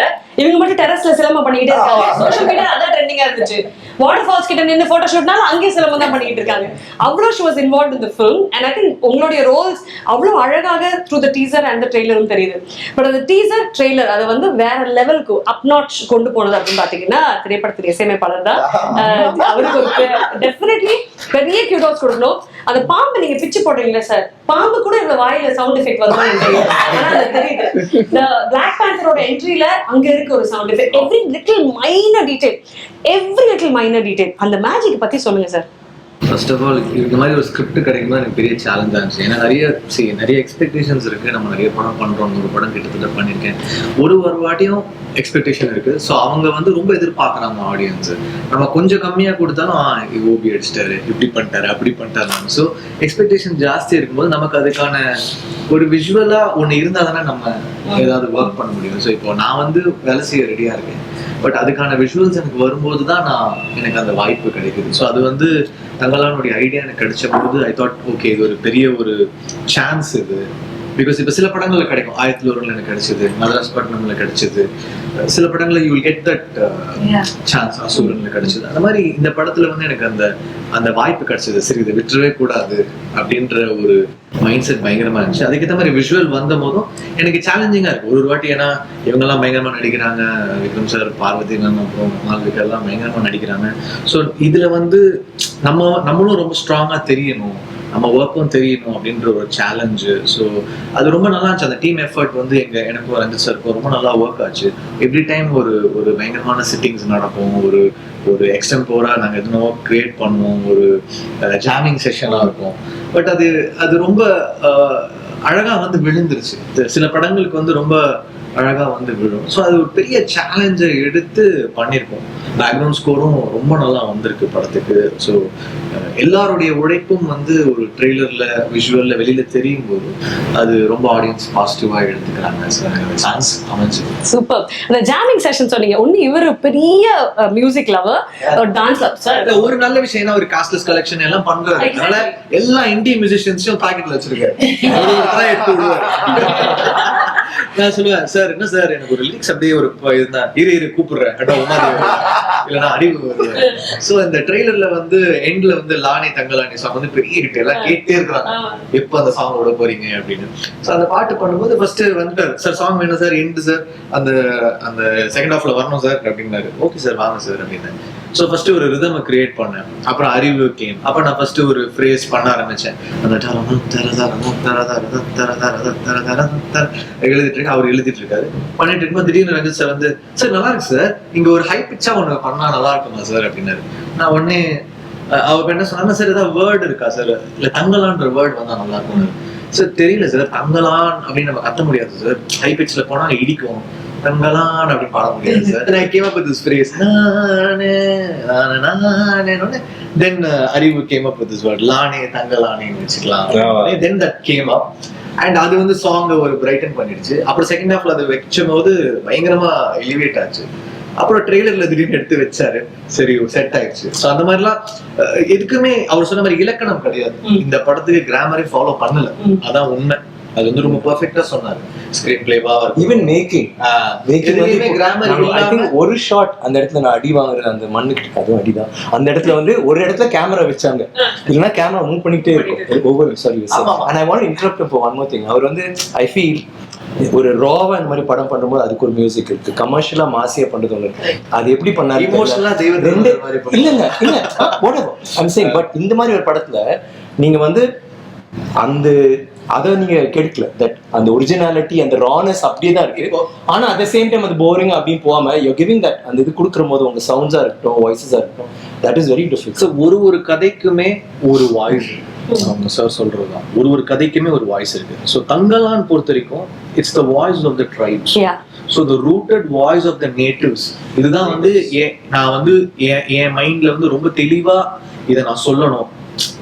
இவங்க மட்டும் டெரஸ்ல சிலம்பம் பண்ணிக்கிட்டே இருக்காங்க. சோஷியல் மீடியா அதான் ட்ரெண்டிங்கா இருந்துச்சு. வாட்டர் ஃபால்ஸ் கிட்ட நின்று போட்டோ ஷூட்னால அங்கேயே சிலம்பம் தான் பண்ணிக்கிட்டு இருக்காங்க. அவ்வளோ she was involve in the film. And I think உங்களுடைய ரோல்ஸ் அவ்வளோ அழகாக through the teaser and the ட்ரெய்லரும் தெரியுது. பட் அந்த டீசர் ட்ரெய்லர் அதை வந்து வேற லெவலுக்கு அப் நாட்ச் கொண்டு போனது அப்படின்னு பாத்தீங்கன்னா திரைப்படத்தின் இசையமைப்பாளர் தான். அவருக்கு ஒரு டெஃபினெட்லி பெரிய கியூடோஸ் கொடுக்கணும். அந்த பாம்பு நீங்க பிச்சு போடுறீங்களா சார், பாம்பு கூட இவ்வளவு வாயில சவுண்ட் எஃபெக்ட் வருமா தெரியும். ஆனா அது தெரியுது. இந்த பிளாக் பேந்தரோட என்ட்ரியில அங்க இருக்க ஒரு sound effect, every little minor detail, அந்த மேஜிக் பத்தி சொல்லுங்க சார். ஃபர்ஸ்ட் ஆஃப் ஆல் இந்த மாதிரி ஒரு ஸ்கிரிப்ட் கிடைக்கும்போது எனக்கு பெரிய சேலஞ்சாக இருந்துச்சு. ஏன்னா நிறைய எக்ஸ்பெக்டேஷன்ஸ் இருக்குது. நம்ம நிறைய படம் பண்ணுறோம், ஒரு படம் கிட்டத்தட்ட பண்ணியிருக்கேன். ஒரு வாட்டியும் எக்ஸ்பெக்டேஷன் இருக்குது. ஸோ அவங்க வந்து ரொம்ப எதிர்பார்க்குறாங்க ஆடியன்ஸு. நம்ம கொஞ்சம் கம்மியாக கொடுத்தாலும் ஓபி அடிச்சிட்டாரு, இப்படி பண்ணிட்டாரு, அப்படி பண்ணிட்டாரு. ஸோ எக்ஸ்பெக்டேஷன் ஜாஸ்தி இருக்கும்போது நமக்கு அதுக்கான ஒரு விஷுவலாக ஒன்று இருந்தால் தானே நம்ம ஏதாவது ஒர்க் பண்ண முடியும். ஸோ இப்போ நான் வந்து வேலை செய்ய ரெடியாக இருக்கேன். பட் அதுக்கான விஷுவல்ஸ் எனக்கு வரும்போது தான் எனக்கு அந்த வாய்ப்பு கிடைக்குது. ஸோ அது வந்து தங்களானுடைய ஐடியா எனக்கு கிடைச்ச போது ஐ தாட் ஓகே, இது ஒரு பெரிய ஒரு சான்ஸ் இது. பிகாஸ் இப்போ சில படங்கள்ல கிடைக்கும், 1001 எனக்கு கிடைச்சது, மதராஸ் பட்டினம்ல கிடைச்சது, சில படங்கள்ல you will get that chance, அசூரன்ல கிடைச்சது. அந்த மாதிரி இந்த படத்துல வந்து எனக்கு அந்த வாய்ப்பு கிடைச்சது. சரி, இதை விட்டுறவே கூடாது அப்படின்ற ஒரு மைண்ட் செட் பயங்கரமா இருந்துச்சு. அதுக்கேற்ற மாதிரி விஷுவல் வந்த போதும் எனக்கு சேலஞ்சிங்கா இருக்கு ஒரு வாட்டி. ஏன்னா இவங்கெல்லாம் பயங்கரமா நடிக்கிறாங்க, விக்ரம் சார், பார்வதி மேம், அப்புறம் மால்விகா எல்லாம் பயங்கரமா நடிக்கிறாங்க. ஸோ இதுல வந்து நம்மளும் ரொம்ப ஸ்ட்ராங்கா தெரியணும், நம்ம ஒர்க்கும் தெரியணும் அப்படின்ற ஒரு சேலஞ்சு. ஸோ அது ரொம்ப நல்லா இருந்துச்சு. அந்த டீம் எஃபர்ட் வந்து எனக்கும் ரஞ்சித் சாருக்கும் ரொம்ப நல்லா ஒர்க் ஆச்சு. எவ்ரி டைம் ஒரு பயங்கரமான சிட்டிங்ஸ் நடக்கும், ஒரு எக்ஸ்டெம்போரா நாங்கள் எதுவும் கிரியேட் பண்ணுவோம், ஒரு ஜாமிங் செஷனாக இருக்கும். பட் அது ரொம்ப அழகா வந்து விழுந்துருச்சு. சில படங்களுக்கு வந்து ரொம்ப அழகா வந்து விழும். ஸோ அது ஒரு பெரிய சேலஞ்சை எடுத்து பண்ணியிருக்கோம். பேக்ரவுண்ட் ஸ்கோரும் ரொம்ப நல்லா வந்திருக்கு படத்துக்கு. ஸோ எல்லாருடைய உழைப்பும் வந்து ஒரு ட்ரெய்லர்ல விஷுவல்ல வெளியில தெரியும் போது அது ரொம்ப ஆடியன்ஸ் பாசிட்டிவா எடுத்துக்கிறாங்க. சான்ஸ் அமைஞ்சு சூப்பர். அந்த ஜாமிங் செஷன் சொன்னீங்க, ஒன்னு இவர் பெரிய மியூசிக் லவர், டான்ஸ் லவர். ஒரு நல்ல விஷயம் ஒரு காஸ்ட்லெஸ் கலெக்ஷன் எல்லாம் பண்றதுனால எல்லா இந்திய மியூசிஷியன்ஸையும் பாக்கெட்ல வச்சிருக்காரு. எடுத்து விடுவார். நான் சொல்லுவேன், சார் என்ன சார் எனக்கு ஒரு லிரிக்ஸ் அப்படியே ஒரு இருந்தா இரு கூப்பிடுறேன் இல்லைன்னா அறிவு வருவேன். ஸோ இந்த ட்ரெய்லர்ல வந்து எண்ட்ல வந்து லானி தங்கலானி சாங் வந்து பெரிய ஹிட், எல்லாம் கேட்டே இருக்கிறாங்க எப்போ அந்த சாங் விட போறீங்க அப்படின்னு. ஸோ அந்த பாட்டு பண்ணும்போது ஃபர்ஸ்ட் வந்துட்டாரு, சார் சாங் வேணும் சார், எண்டு சார் அந்த செகண்ட் ஹாஃப்ல வரணும் சார் அப்படின்னாரு. ஓகே சார் வாங்க சார் அப்படின்னு. ஸோ ஃபர்ஸ்ட் ஒரு ரிதமை கிரியேட் பண்ணேன். அப்புறம் அறிவு கேம். அப்போ நான் ஃபர்ஸ்ட் ஒரு ஃப்ரேஸ் பண்ண ஆரம்பிச்சேன். அந்த எழுதிட்டு இருக்கேன், அவர் எழுதிட்டு இருக்காரு. பண்ணிட்டு இருக்கும்போது திடீர்னு ரஞ்சித் சார் வந்து, சார் நல்லா இருக்கு சார், இங்க ஒரு ஹை பிச்சா ஒன்று பண்ணா நல்லா இருக்குமா சார் அப்படின்னாரு. நான் உடனே அவர் என்ன சொன்னாங்க, சார் ஏதாவது வேர்டு இருக்கா சார், இல்லை தங்கலான்ற வேர்டு வந்தா நல்லா இருக்கும் சார். தெரியல சார், தங்கலான் அப்படின்னு நம்ம கத்த முடியாது சார், ஹை பிட்ச்ல போனா இடிக்கும், தங்கலான் அப்படின்னு பாட முடியாது sir. I came up with this phrase, then அறிவு came up with this word, லானே தங்கலானேன்னு வச்சுக்கலாம். Then that came up and அது வந்து சாங் ஒரு பிரைட்டன் பண்ணிடுச்சு. அப்புறம் செகண்ட் ஹாஃப்ல அது வச்சும் போது பயங்கரமா எலிவேட் ஆச்சு. அப்புறம் ட்ரெய்லர்ல திடீர்னு எடுத்து வச்சாரு, சரி செட் ஆயிடுச்சு. ஸோ அந்த மாதிரிலாம் எதுக்குமே அவர் சொன்ன மாதிரி இலக்கணம் கிடையாது. இந்த படத்துக்கு கிராமரே ஃபாலோ பண்ணல, அதான் உண்மை. அது வந்து ரொம்ப பெர்ஃபெக்ட்டா சொன்னாரு. ஸ்கிரீன் பிளேவா even making grammar I think ஒரு ஷாட் அந்த இடத்துல நான் அடி வாங்குறது அந்த மண்ணுக்கு, அதுவும் அடிதான். அந்த இடத்துல வந்து ஒரு இடத்துல கேமரா வச்சாங்க, இல்லைன்னா கேமரா மூவ் பண்ணிட்டே இருக்கும் ஒவ்வொரு sorry. And I want to interrupt for one more thing. அவர் வந்து ஐ ஃபீல் ஒரு ராவா இந்த மாதிரி படம் பண்ணும்போது அதுக்கு ஒரு மியூசிக் இருக்கு, கமர்ஷியலா மாசியா பண்றது ஒண்ணு இருக்கு. அது எப்படி பண்ணாரு இமோஷனலா இல்லங்க இல்ல ஐம் சேயிங். பட் இந்த மாதிரி ஒரு படத்துல நீங்க வந்து அந்த அதை நீங்க கெடுக்கல, தட் அந்த ஒரிஜினாலிட்டி அந்த ரானஸ் அப்படியே தான் இருக்கு. ஆனா அட் த சேம் டைம் அது போரிங் அப்படின்னு போகாம யூ கிவிங் தட் அந்த இது கொடுக்குற போது உங்க சவுண்ட்ஸா இருக்கட்டும், வாய்ஸஸா இருக்கட்டும், that is very difficult. So ஒரு கதைக்குமே ஒரு வாய்ஸ், அவங்க சார் சொல்றதுதான், ஒரு கதைக்குமே ஒரு வாய்ஸ் இருக்கு. ஸோ தங்கலான் பொறுத்த வரைக்கும் it's the voice of the tribes. So the rooted voice of the natives. இதுதான் வந்து நான் வந்து என் மைண்ட்ல வந்து ரொம்ப தெளிவா இதை நான் சொல்லணும்.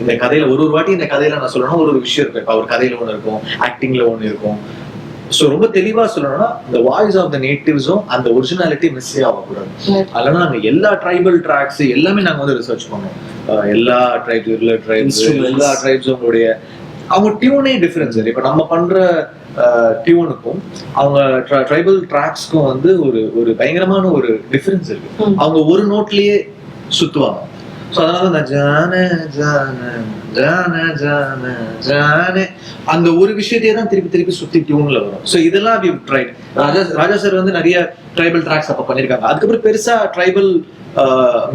இந்த கதையில ஒரு வாட்டி இந்த கதையில நான் சொல்லணும், ஒரு விஷயம் இருக்கு. இப்போ ஒரு கதையில ஒன்று இருக்கும், ஆக்டிங்ல ஒன்று இருக்கும். ஸோ ரொம்ப தெளிவா சொல்லணும்னா இந்த வாய்ஸ் ஆஃப் த நேட்டிவ்ஸும் அந்த ஒரிஜினாலிட்டி மிஸ்ஸே ஆகக்கூடாது. அதனால நாங்க எல்லா ட்ரைபல் ட்ராக்ஸ் எல்லாமே நாங்க வந்து ரிசர்ச் பண்ணோம். எல்லா ட்ரைப்ஸ் எல்லா ட்ரைப்ஸும் அவங்க டியூனே டிஃபரன்ஸ். இப்போ நம்ம பண்ற டியூனுக்கும் அவங்க ட்ரைபல் ட்ராக்ஸ்க்கும் வந்து ஒரு பயங்கரமான ஒரு டிஃபரன்ஸ் இருக்கு. அவங்க ஒரு நோட்லயே சுத்துவாங்க. ஸோ அதனால நான் ஜான ஜான ஜான ஜான ஜானே அந்த ஒரு விஷயத்தையே தான் திருப்பி சுத்தி டியூன்ல வரும். ஸோ இதெல்லாம் வி ட்ரைட். ராஜா சார் வந்து நிறைய ட்ரைபல் ட்ராக்ஸ் அப்ப பண்ணிருக்காங்க. அதுக்கப்புறம் பெருசா ட்ரைபல்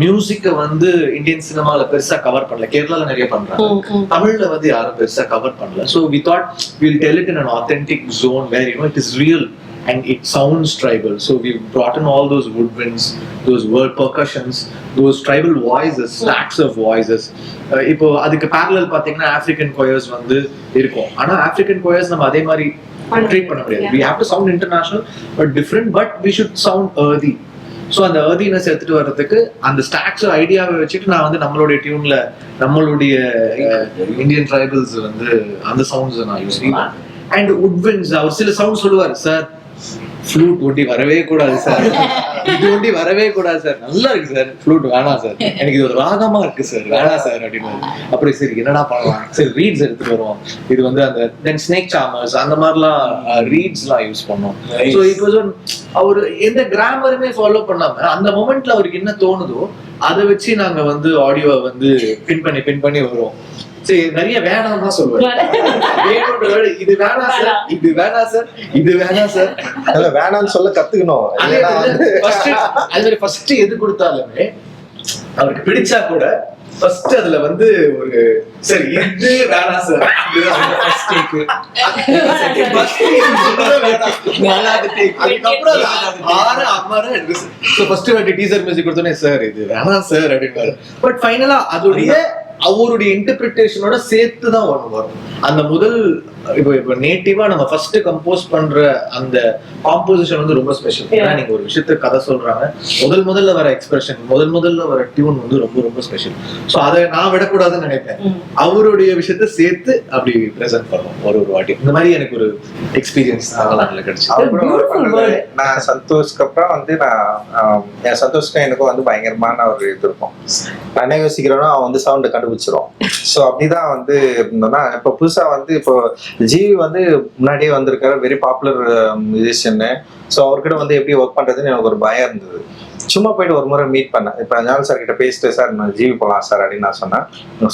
மியூசிக்கை வந்து இந்தியன் சினிமாவில் பெருசா கவர் பண்ணல. கேரளால நிறைய பண்றாங்க, தமிழ்ல வந்து யாரும் பெருசா கவர் பண்ணல. So we thought will tell it in an authentic zone where it is real and it sounds tribal. So we brought in all those woodwinds, those word percussions, those tribal voices, stacks of voices. இப்போ அதுக்கு parallel பாத்தீங்கன்னா African choirs வந்து இருக்கும். ஆனா African choirs நம்ம அதே மாதிரி treat பண்ண முடியாது. We have to sound international but different, but we should sound earthy. So அந்த earthiness எடுத்துட்டு வர்றதுக்கு அந்த ஸ்டாக்ஸ் ஐடியாவை வச்சுட்டு நான் வந்து நம்மளுடைய டியூன்ல நம்மளுடைய இந்தியன் ட்ரைபல்ஸ் வந்து அந்த சவுண்ட்ஸ் நான் யூஸ் பண்ணுவேன். அண்ட் உட்வின்ஸ் அவர் சில சவுண்ட் சொல்லுவார், சார் ஃப்ளூட் ஒட்டி வரவே கூடாது சார், இது ஒட்டி வரவே கூடாது சார், நல்லா இருக்கு சார், ஃப்ளூட் வேணாம் சார், எனக்கு இது ஒரு ராகமா இருக்கு சார், வேணாம் சார் அப்படின்னு. அப்புறம் சரி என்னடா பண்ணலாம், சரி ரீட்ஸ் எடுத்துட்டு வருவோம். இது வந்து அந்த தென் ஸ்னேக் சாமர்ஸ் அந்த மாதிரிலாம் ரீட்ஸ்லாம் யூஸ் பண்ணோம். ஸோ இட் வாஸ் அவர் எந்த கிராமருமே ஃபாலோ பண்ணாம அந்த மொமெண்ட்ல அவருக்கு என்ன தோணுதோ அதை வச்சு நாங்க வந்து ஆடியோவை வந்து பின் பண்ணி வருவோம். சரி நிறைய வேணாம் தான் சொல்லுவேன். இது வேணாம் சார், இது வேணாம் சார், இது வேணாம் சார், வேணாம்னு சொல்ல கத்துக்கணும். அது ஃபர்ஸ்ட் எது கொடுத்தாலுமே அவருக்கு பிடிச்சா கூட ஃபர்ஸ்ட் அதுல வந்து ஒரு சரி இது வேணாம் சார், டீசர் மியூசிக் கொடுத்தோன்னே சார் இது வேணாம் சார் அப்படின்னு. பட் ஃபைனலா அதோடைய அவருடைய இன்டர்பிரிட்டேஷனோட சேர்த்து தான் வரும். அந்த முதல் இப்போ நேட்டிவா நம்ம ஃபர்ஸ்ட் கம்போஸ் பண்ற அந்த காம்போசிஷன் வந்து ரொம்ப ஸ்பெஷல். ஏன்னா நீங்க ஒரு விஷயத்த கதை சொல்றாங்க, முதல்ல வர எக்ஸ்பிரஷன், முதல்ல வர டியூன் வந்து ரொம்ப ஸ்பெஷல். ஸோ அதை நான் விடக்கூடாதுன்னு நினைப்பேன். அவருடைய விஷயத்த சேர்த்து அப்படி பிரசன்ட் பண்ணுவோம் ஒரு வாட்டி. இந்த மாதிரி எனக்கு ஒரு எக்ஸ்பீரியன்ஸ் கிடைச்சு. நான் சந்தோஷ்க்கு அப்புறம் வந்து நான் சந்தோஷ்க்கு எனக்கும் வந்து பயங்கரமான ஒரு இது இருக்கும். நான் என்ன யோசிக்கிறேன்னா அவன் வந்து சவுண்ட் கண்டுபிடிச்சிரும். ஸோ அப்படிதான் வந்து இருந்தோம்னா இப்போ புதுசா வந்து இப்போ ஜிவி வந்து முன்னாடியே வந்திருக்காரு, வெரி பாப்புலர் மியூசிஷியன். ஸோ அவர்கிட்ட வந்து எப்படி ஒர்க் பண்றதுன்னு எனக்கு ஒரு பயம் இருந்தது. சும்மா போயிட்டு ஒரு முறை மீட் பண்ணேன். இப்போ ஞாபகம் சார் கிட்ட பேசிட்டு, சார் நான் ஜிவி போகலாம் சார் அப்படின்னு நான் சொன்னேன்.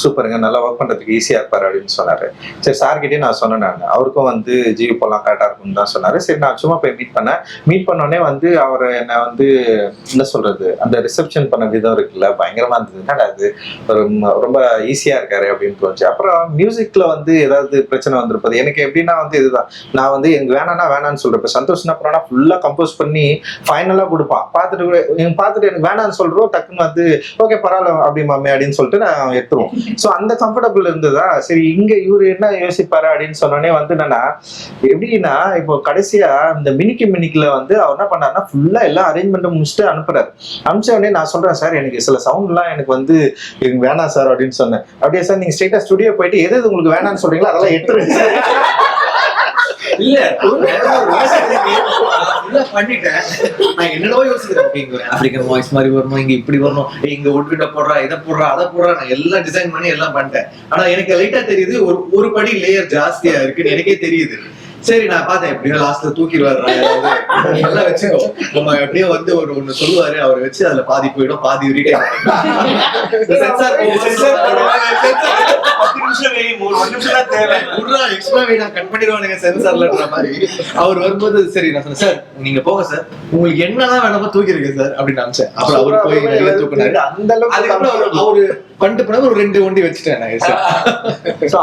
சூப்பருங்க, நல்லா ஒர்க் பண்ணுறதுக்கு ஈஸியாக இருப்பார் அப்படின்னு சொன்னார். சரி சார்கிட்டே நான் சொன்னேன், நான் அவருக்கும் வந்து ஜிவி போகலாம் கரெக்டாக இருக்கும்னு தான் சொன்னார். சரி நான் சும்மா போய் மீட் பண்ணேன். மீட் பண்ணோடனே வந்து அவர் என்னை வந்து என்ன சொல்கிறது, அந்த ரிசப்ஷன் பண்ண விதம் இருக்குல்ல, பயங்கரமாக இருந்தது. என்னடா அது ஒரு ரொம்ப ஈஸியாக இருக்காரு அப்படின்னு தோணுச்சு. அப்புறம் மியூசிக்கில் வந்து ஏதாவது பிரச்சனை வந்திருப்பது எனக்கு எப்படின்னா வந்து இதுதான், நான் வந்து எனக்கு வேணான்னு சொல்கிறப்ப சந்தோஷம் அப்புறம்னா ஃபுல்லாக கம்போஸ் பண்ணி ஃபைனலாக கொடுப்பான். பார்த்துட்டு எனக்கு வேணான்னு சொல்கிறோம், டக்குன்னு வந்து ஓகே பரவாயில்ல அப்படி மாமே அப்படின்னு சொல்லிட்டு நான் எடுத்துருவோம். ஸோ அந்த கம்ஃபர்டபுள் இருந்ததா. சரி இங்கே இவரு என்ன யோசிப்பாரு அப்படின்னு சொன்னோடனே வந்து என்னன்னா, எப்படின்னா இப்போ கடைசியா இந்த மினிக்கில் வந்து அவர் என்ன பண்ணாருன்னா ஃபுல்லா எல்லா அரேஞ்ச்மெண்ட்டும் முடிச்சுட்டு அனுப்புறாரு. அனுப்பிச்ச உடனே நான் சொல்றேன், சார் எனக்கு சில சவுண்ட்லாம் எனக்கு வந்து எனக்கு வேணாம் சார் அப்படின்னு சொன்னேன். அப்படியே சார் நீங்க ஸ்ட்ரெயிட்டா ஸ்டுடியோ போயிட்டு எது உங்களுக்கு வேணான்னு சொல்றீங்களோ அதெல்லாம் எடுத்துருங்க இல்ல பண்ணிட்டேன். நான் என்னடோ யோசிக்கிறேன், ஆப்பிரிக்கன் வாய்ஸ் மாதிரி வரணும், இங்க இப்படி வரணும், இங்க ஒட்டுக்கிட்ட போடுறா, இதை போடுறா, அதை போடுறா, நான் எல்லாம் டிசைன் பண்ணி எல்லாம் பண்ணிட்டேன். ஆனா எனக்கு லைட்டா தெரியுது ஒரு படி லேயர் ஜாஸ்தியா இருக்குன்னு எனக்கே தெரியுது. சரி நான் பார்த்தேன், எப்படியும் லாஸ்ட்ல தூக்கிடுவாரு, நல்லா வச்சுக்கோ, நம்ம எப்படியும் வந்து ஒண்ணு சொல்லுவாரு, அவரை வச்சு அதுல பாதி போயிடும், பாதி அவர் வரும்போது சரி நான் சொன்னேன், சார் நீங்க போங்க சார், உங்களுக்கு என்னதான் வேணுமோ தூக்கிருங்க சார் அப்படின்னு நினைச்சேன். அப்புறம் அவரு போய் நிறைய தூக்குனாரு. அந்த அளவுக்கு அவரு பண்ணிட்டு போனா ஒரு 2 வண்டி வச்சுட்டேன்.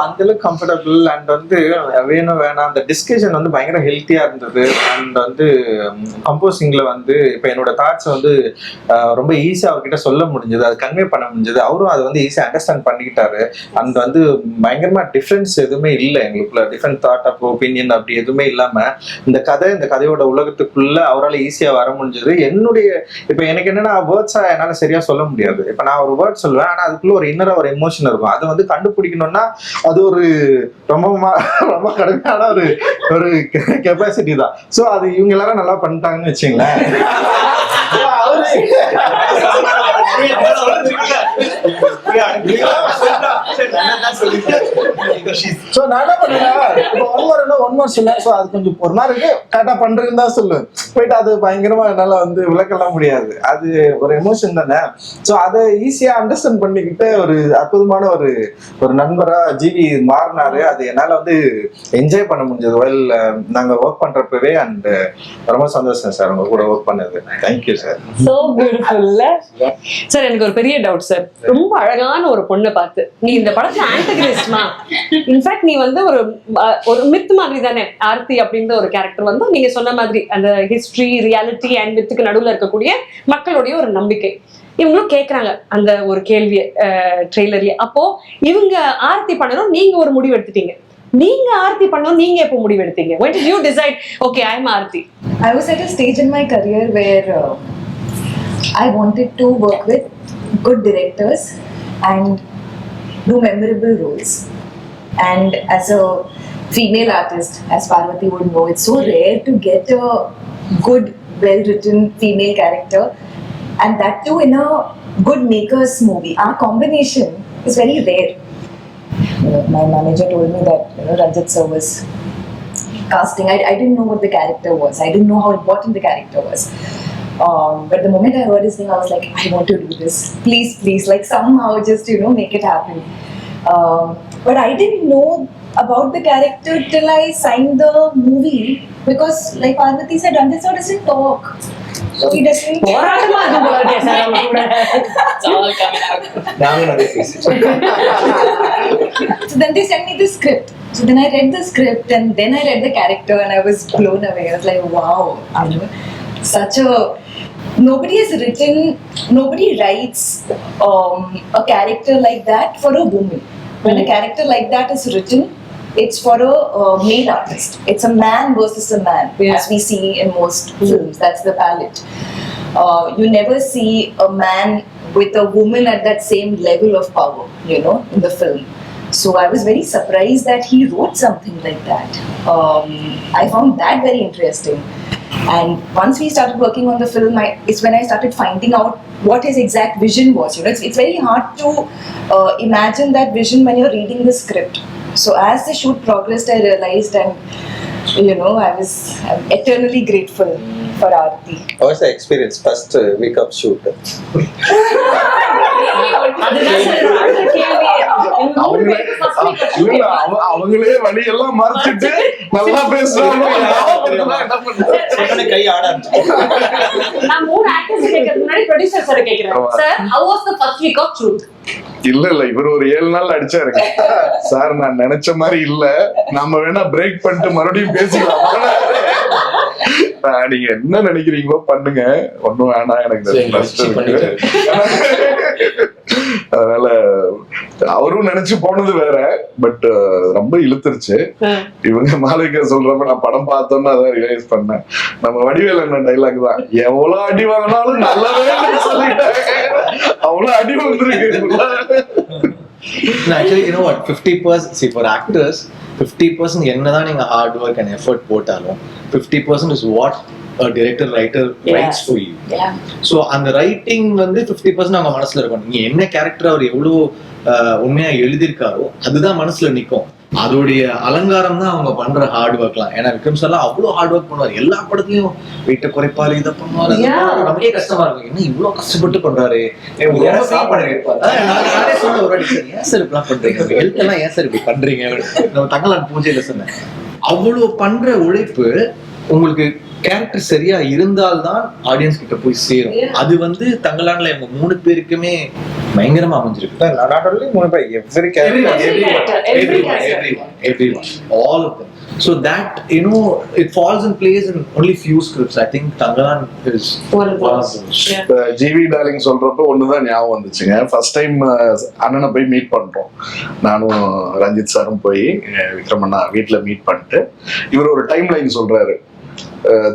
அந்த அளவுக்கு கம்ஃபர்டபுள் அண்ட் வந்து வேணும் வேணாம் அந்த டிஸ்கஷன் வந்து பயங்கர ஹெல்த்தியா இருந்தது. அண்ட் வந்து கம்போசிங்ல வந்து இப்போ என்னோட தாட்ஸ் வந்து ரொம்ப ஈஸியா அவர்கிட்ட சொல்ல முடிஞ்சது, அது கன்வே பண்ண முடிஞ்சது. அவரும் அதை வந்து ஈஸியா அண்டர்ஸ்டாண்ட் பண்ணிக்கிட்டாரு. அண்ட் வந்து பயங்கரமா டிஃப்ரென்ஸ் எதுவுமே இல்லை எங்களுக்குள்ள, டிஃப்ரெண்ட் தாட் ஆஃப் ஒப்பீனியன் அப்படி எதுவுமே இல்லாம இந்த கதையோட உலகத்துக்குள்ள அவரால் ஈஸியா வர முடிஞ்சது. என்னுடைய இப்போ எனக்கு என்னன்னா வேர்ட்ஸா என்னால சரியா சொல்ல முடியாது. இப்போ நான் ஒரு வேர்ட் சொல்லுவேன், ஆனா அதுக்குள்ள ஒரு இன்னரா ஒரு எமோஷன் இருக்கும். அதை வந்து கண்டுபிடிக்கணும்னா அது ஒரு ரொம்ப கடுமையான ஒரு கெப்பாசிட்டி தான். ஸோ அது இவங்க எல்லாரும் நல்லா பண்ணிட்டாங்கன்னு வச்சுங்களேன். ஸோ நான் என்ன பண்ணுவேன், இப்போ ஒன் மார் சொல்ல, ஸோ அது கொஞ்சம் ஒரு மாதிரி இருக்கு கரெக்டாக பண்றதுன்னு தான் சொல்லுவேன். போயிட்டு அது பயங்கரமா என்னால் வந்து விளக்கலாம் முடியாது, அது ஒரு எமோஷன் தானே. ஸோ அதை ஈஸியா அண்டர்ஸ்டாண்ட் பண்ணிக்கிட்டு ஒரு அற்புதமான ஒரு நண்பரா ஜிவி மாறினாரு. அது என்னால் வந்து என்ஜாய் பண்ண முடிஞ்சது வெல் நாங்கள் ஒர்க் பண்றப்பவே. அண்ட் ரொம்ப சந்தோஷம் சார் உங்க கூட ஒர்க் பண்ணது. Thank you sir. சோ பியூட்டிஃபுல்ல சார். எனக்கு ஒரு பெரிய டவுட் சார், ரொம்ப அழகான ஒரு பொண்ணை பார்த்து நீ இந்த படத்துல ஆன்டகனிஸ்ட்மா, இன்ஃபேக்ட் நீ வந்து ஒரு மித் மாதிரி தானே ஆர்த்தி அப்படின்ற ஒரு கேரக்டர் வந்து நீங்க சொன்ன மாதிரி அந்த ஹிஸ்டரி ரியாலிட்டி அண்ட் மித்துக்கு நடுவில் இருக்கக்கூடிய மக்களுடைய ஒரு நம்பிக்கை. இவங்களும் கேட்கறாங்க அந்த ஒரு கேள்வியை ட்ரெய்லர்லயே. அப்போ இவங்க ஆர்த்தி பண்ணணும், நீங்க ஒரு முடிவு எடுத்துட்டீங்க. நீங்க ஆர்த்தி பண்ணணும், நீங்க எப்போ முடிவு எடுத்தீங்க? When did you decide, okay, I am Aarti? I was at a stage in my career where I wanted to work with good directors and do memorable roles. And as a female artist, as Parvati would know, it's so rare to get a good, well-written female character, and that too in a good makers movie. Our combination is very rare. My manager told me that Ranjit sir was casting. I didn't know what the character was. I didn't know how important the character was. But the moment I heard his name, I was like, I want to do this. Please, like somehow just make it happen. But I didn't know about the character till I signed the movie, because like Parvati said, Ranjit sir doesn't talk. So he doesn't. It's all coming out. So then they sent me the script. So then I read the script and then I read the character and I was blown away. I was like, wow, such a... Nobody writes a character like that for a woman. When a character like that is written, it's for a male artist. It's a man versus a man, as we see in most films. That's the palette. You never see a man with a woman at that same level of power, in the film. So I was very surprised that he wrote something like that. I found that very interesting. And once we started working on the film, it's when I started finding out what his exact vision was. It's very hard to imagine that vision when you're reading the script. So as the shoot progressed, I realized, and I'm eternally grateful for Aarti. How was the experience first week of shoot? அதுதான் sir அடுத்த கேள்வியே. இந்த மூணு அவங்களே பேருக்கு first week of இல்ல, shooting. அவங்களே வழியெல்லாம் மறைச்சிட்டு நல்லா பேசுறாங்க. கை ஆட நான் மூணு ஆக்டர்ஸ் கேட்கறதுக்கு முன்னாடி ப்ரொடியூசர் சார் கேக்குறேன். ஆமா. Sir how was the first week of shoot? இல்ல இவர் ஒரு 7 நாள் அடிச்சாருங்க. சார் நான் நினைச்ச மாதிரி இல்ல, நாம வேணா பிரேக் பண்ணிட்டு மறுபடியும் பேசிக்கலாம். நீங்க என்ன நினைக்கிறீங்களோ பண்ணுங்க, ஒண்ணும் வேணாம், எனக்கு சரி, trust இருக்கு. பண்ணிட்டாரு. அதனால அவரும் நினைச்சு போனது வேற, பட் ரொம்ப இழுத்துருச்சு. இவங்க மாளிகை சொல்றப்ப நான் படம் பார்த்தோன்னு அதான் ரியலைஸ் பண்ணேன். நம்ம வடிவேல் என்ன டைலாக் தான், எவ்வளவு அடி வாங்கினாலும் நல்லவே சொல்லிட்டாங்க, அவ்வளவு அடி வந்துருக்கு. No, actually, you know what? 50%, see, for actors, 50% என்னதான் நீங்க ஹார்ட் ஒர்க் அண்ட் எஃபர்ட் போட்டாலும் 50% is what a director writer writes for you. Yeah. So அந்த ரைட்டிங் வந்து 50% அவங்க மனசுல இருக்கும். நீங்க என்ன கேரக்டர் அவர் எவ்வளவு உண்மையா எழுதியிருக்காரோ அதுதான் மனசுல நிக்கும். அதோடைய அலங்காரம் தான் அவங்க பண்ற ஹார்ட் ஒர்க்லாம். ஏன்னா விக்ரம் சார் அவ்வளவு ஹார்ட் ஒர்க் பண்ணுவார். எல்லா படத்துலயும் வெயிட்ட குறைப்பாரு, இதை பண்ணுவாரு. நமக்கே கஷ்டமா இருக்கும், என்ன இவ்வளவு கஷ்டப்பட்டு பண்றாரு. நானே சொல்ல ஒரு வாட்டி, சார் ஏன் சார் இப்படிலாம் பண்றீங்க, ஹெல்த் எல்லாம் ஏன் சார் இப்படி பண்றீங்க, நம்ம தங்கலான் பூஜையில சொன்னேன். அவ்வளவு பண்ற உழைப்பு உங்களுக்கு கேரக்டர் சரியா இருந்தால்தான் ஆடியன்ஸ் கிட்ட போய் சேரும். அது வந்து தங்கலான்ல இவங்க 3 பேருக்குமே பயங்கரமா அமைஞ்சிருக்கு. not only Mumbai, every character. Everyone, all of them. So that, you know, it falls in place in only few scripts. I think Tangalan is one of those. GV darling சொல்றப்ப ஒண்ணுதான் ஞாபகம் வந்துச்சுங்க. ஃபர்ஸ்ட் டைம் அண்ணனை போய் meet பண்றோம். நானும் ரஞ்சித் சாரும் போய் விக்ரம் அண்ணா வீட்டுல மீட் பண்ணிட்டு இவர் ஒரு டைம் லைன் சொல்றாரு,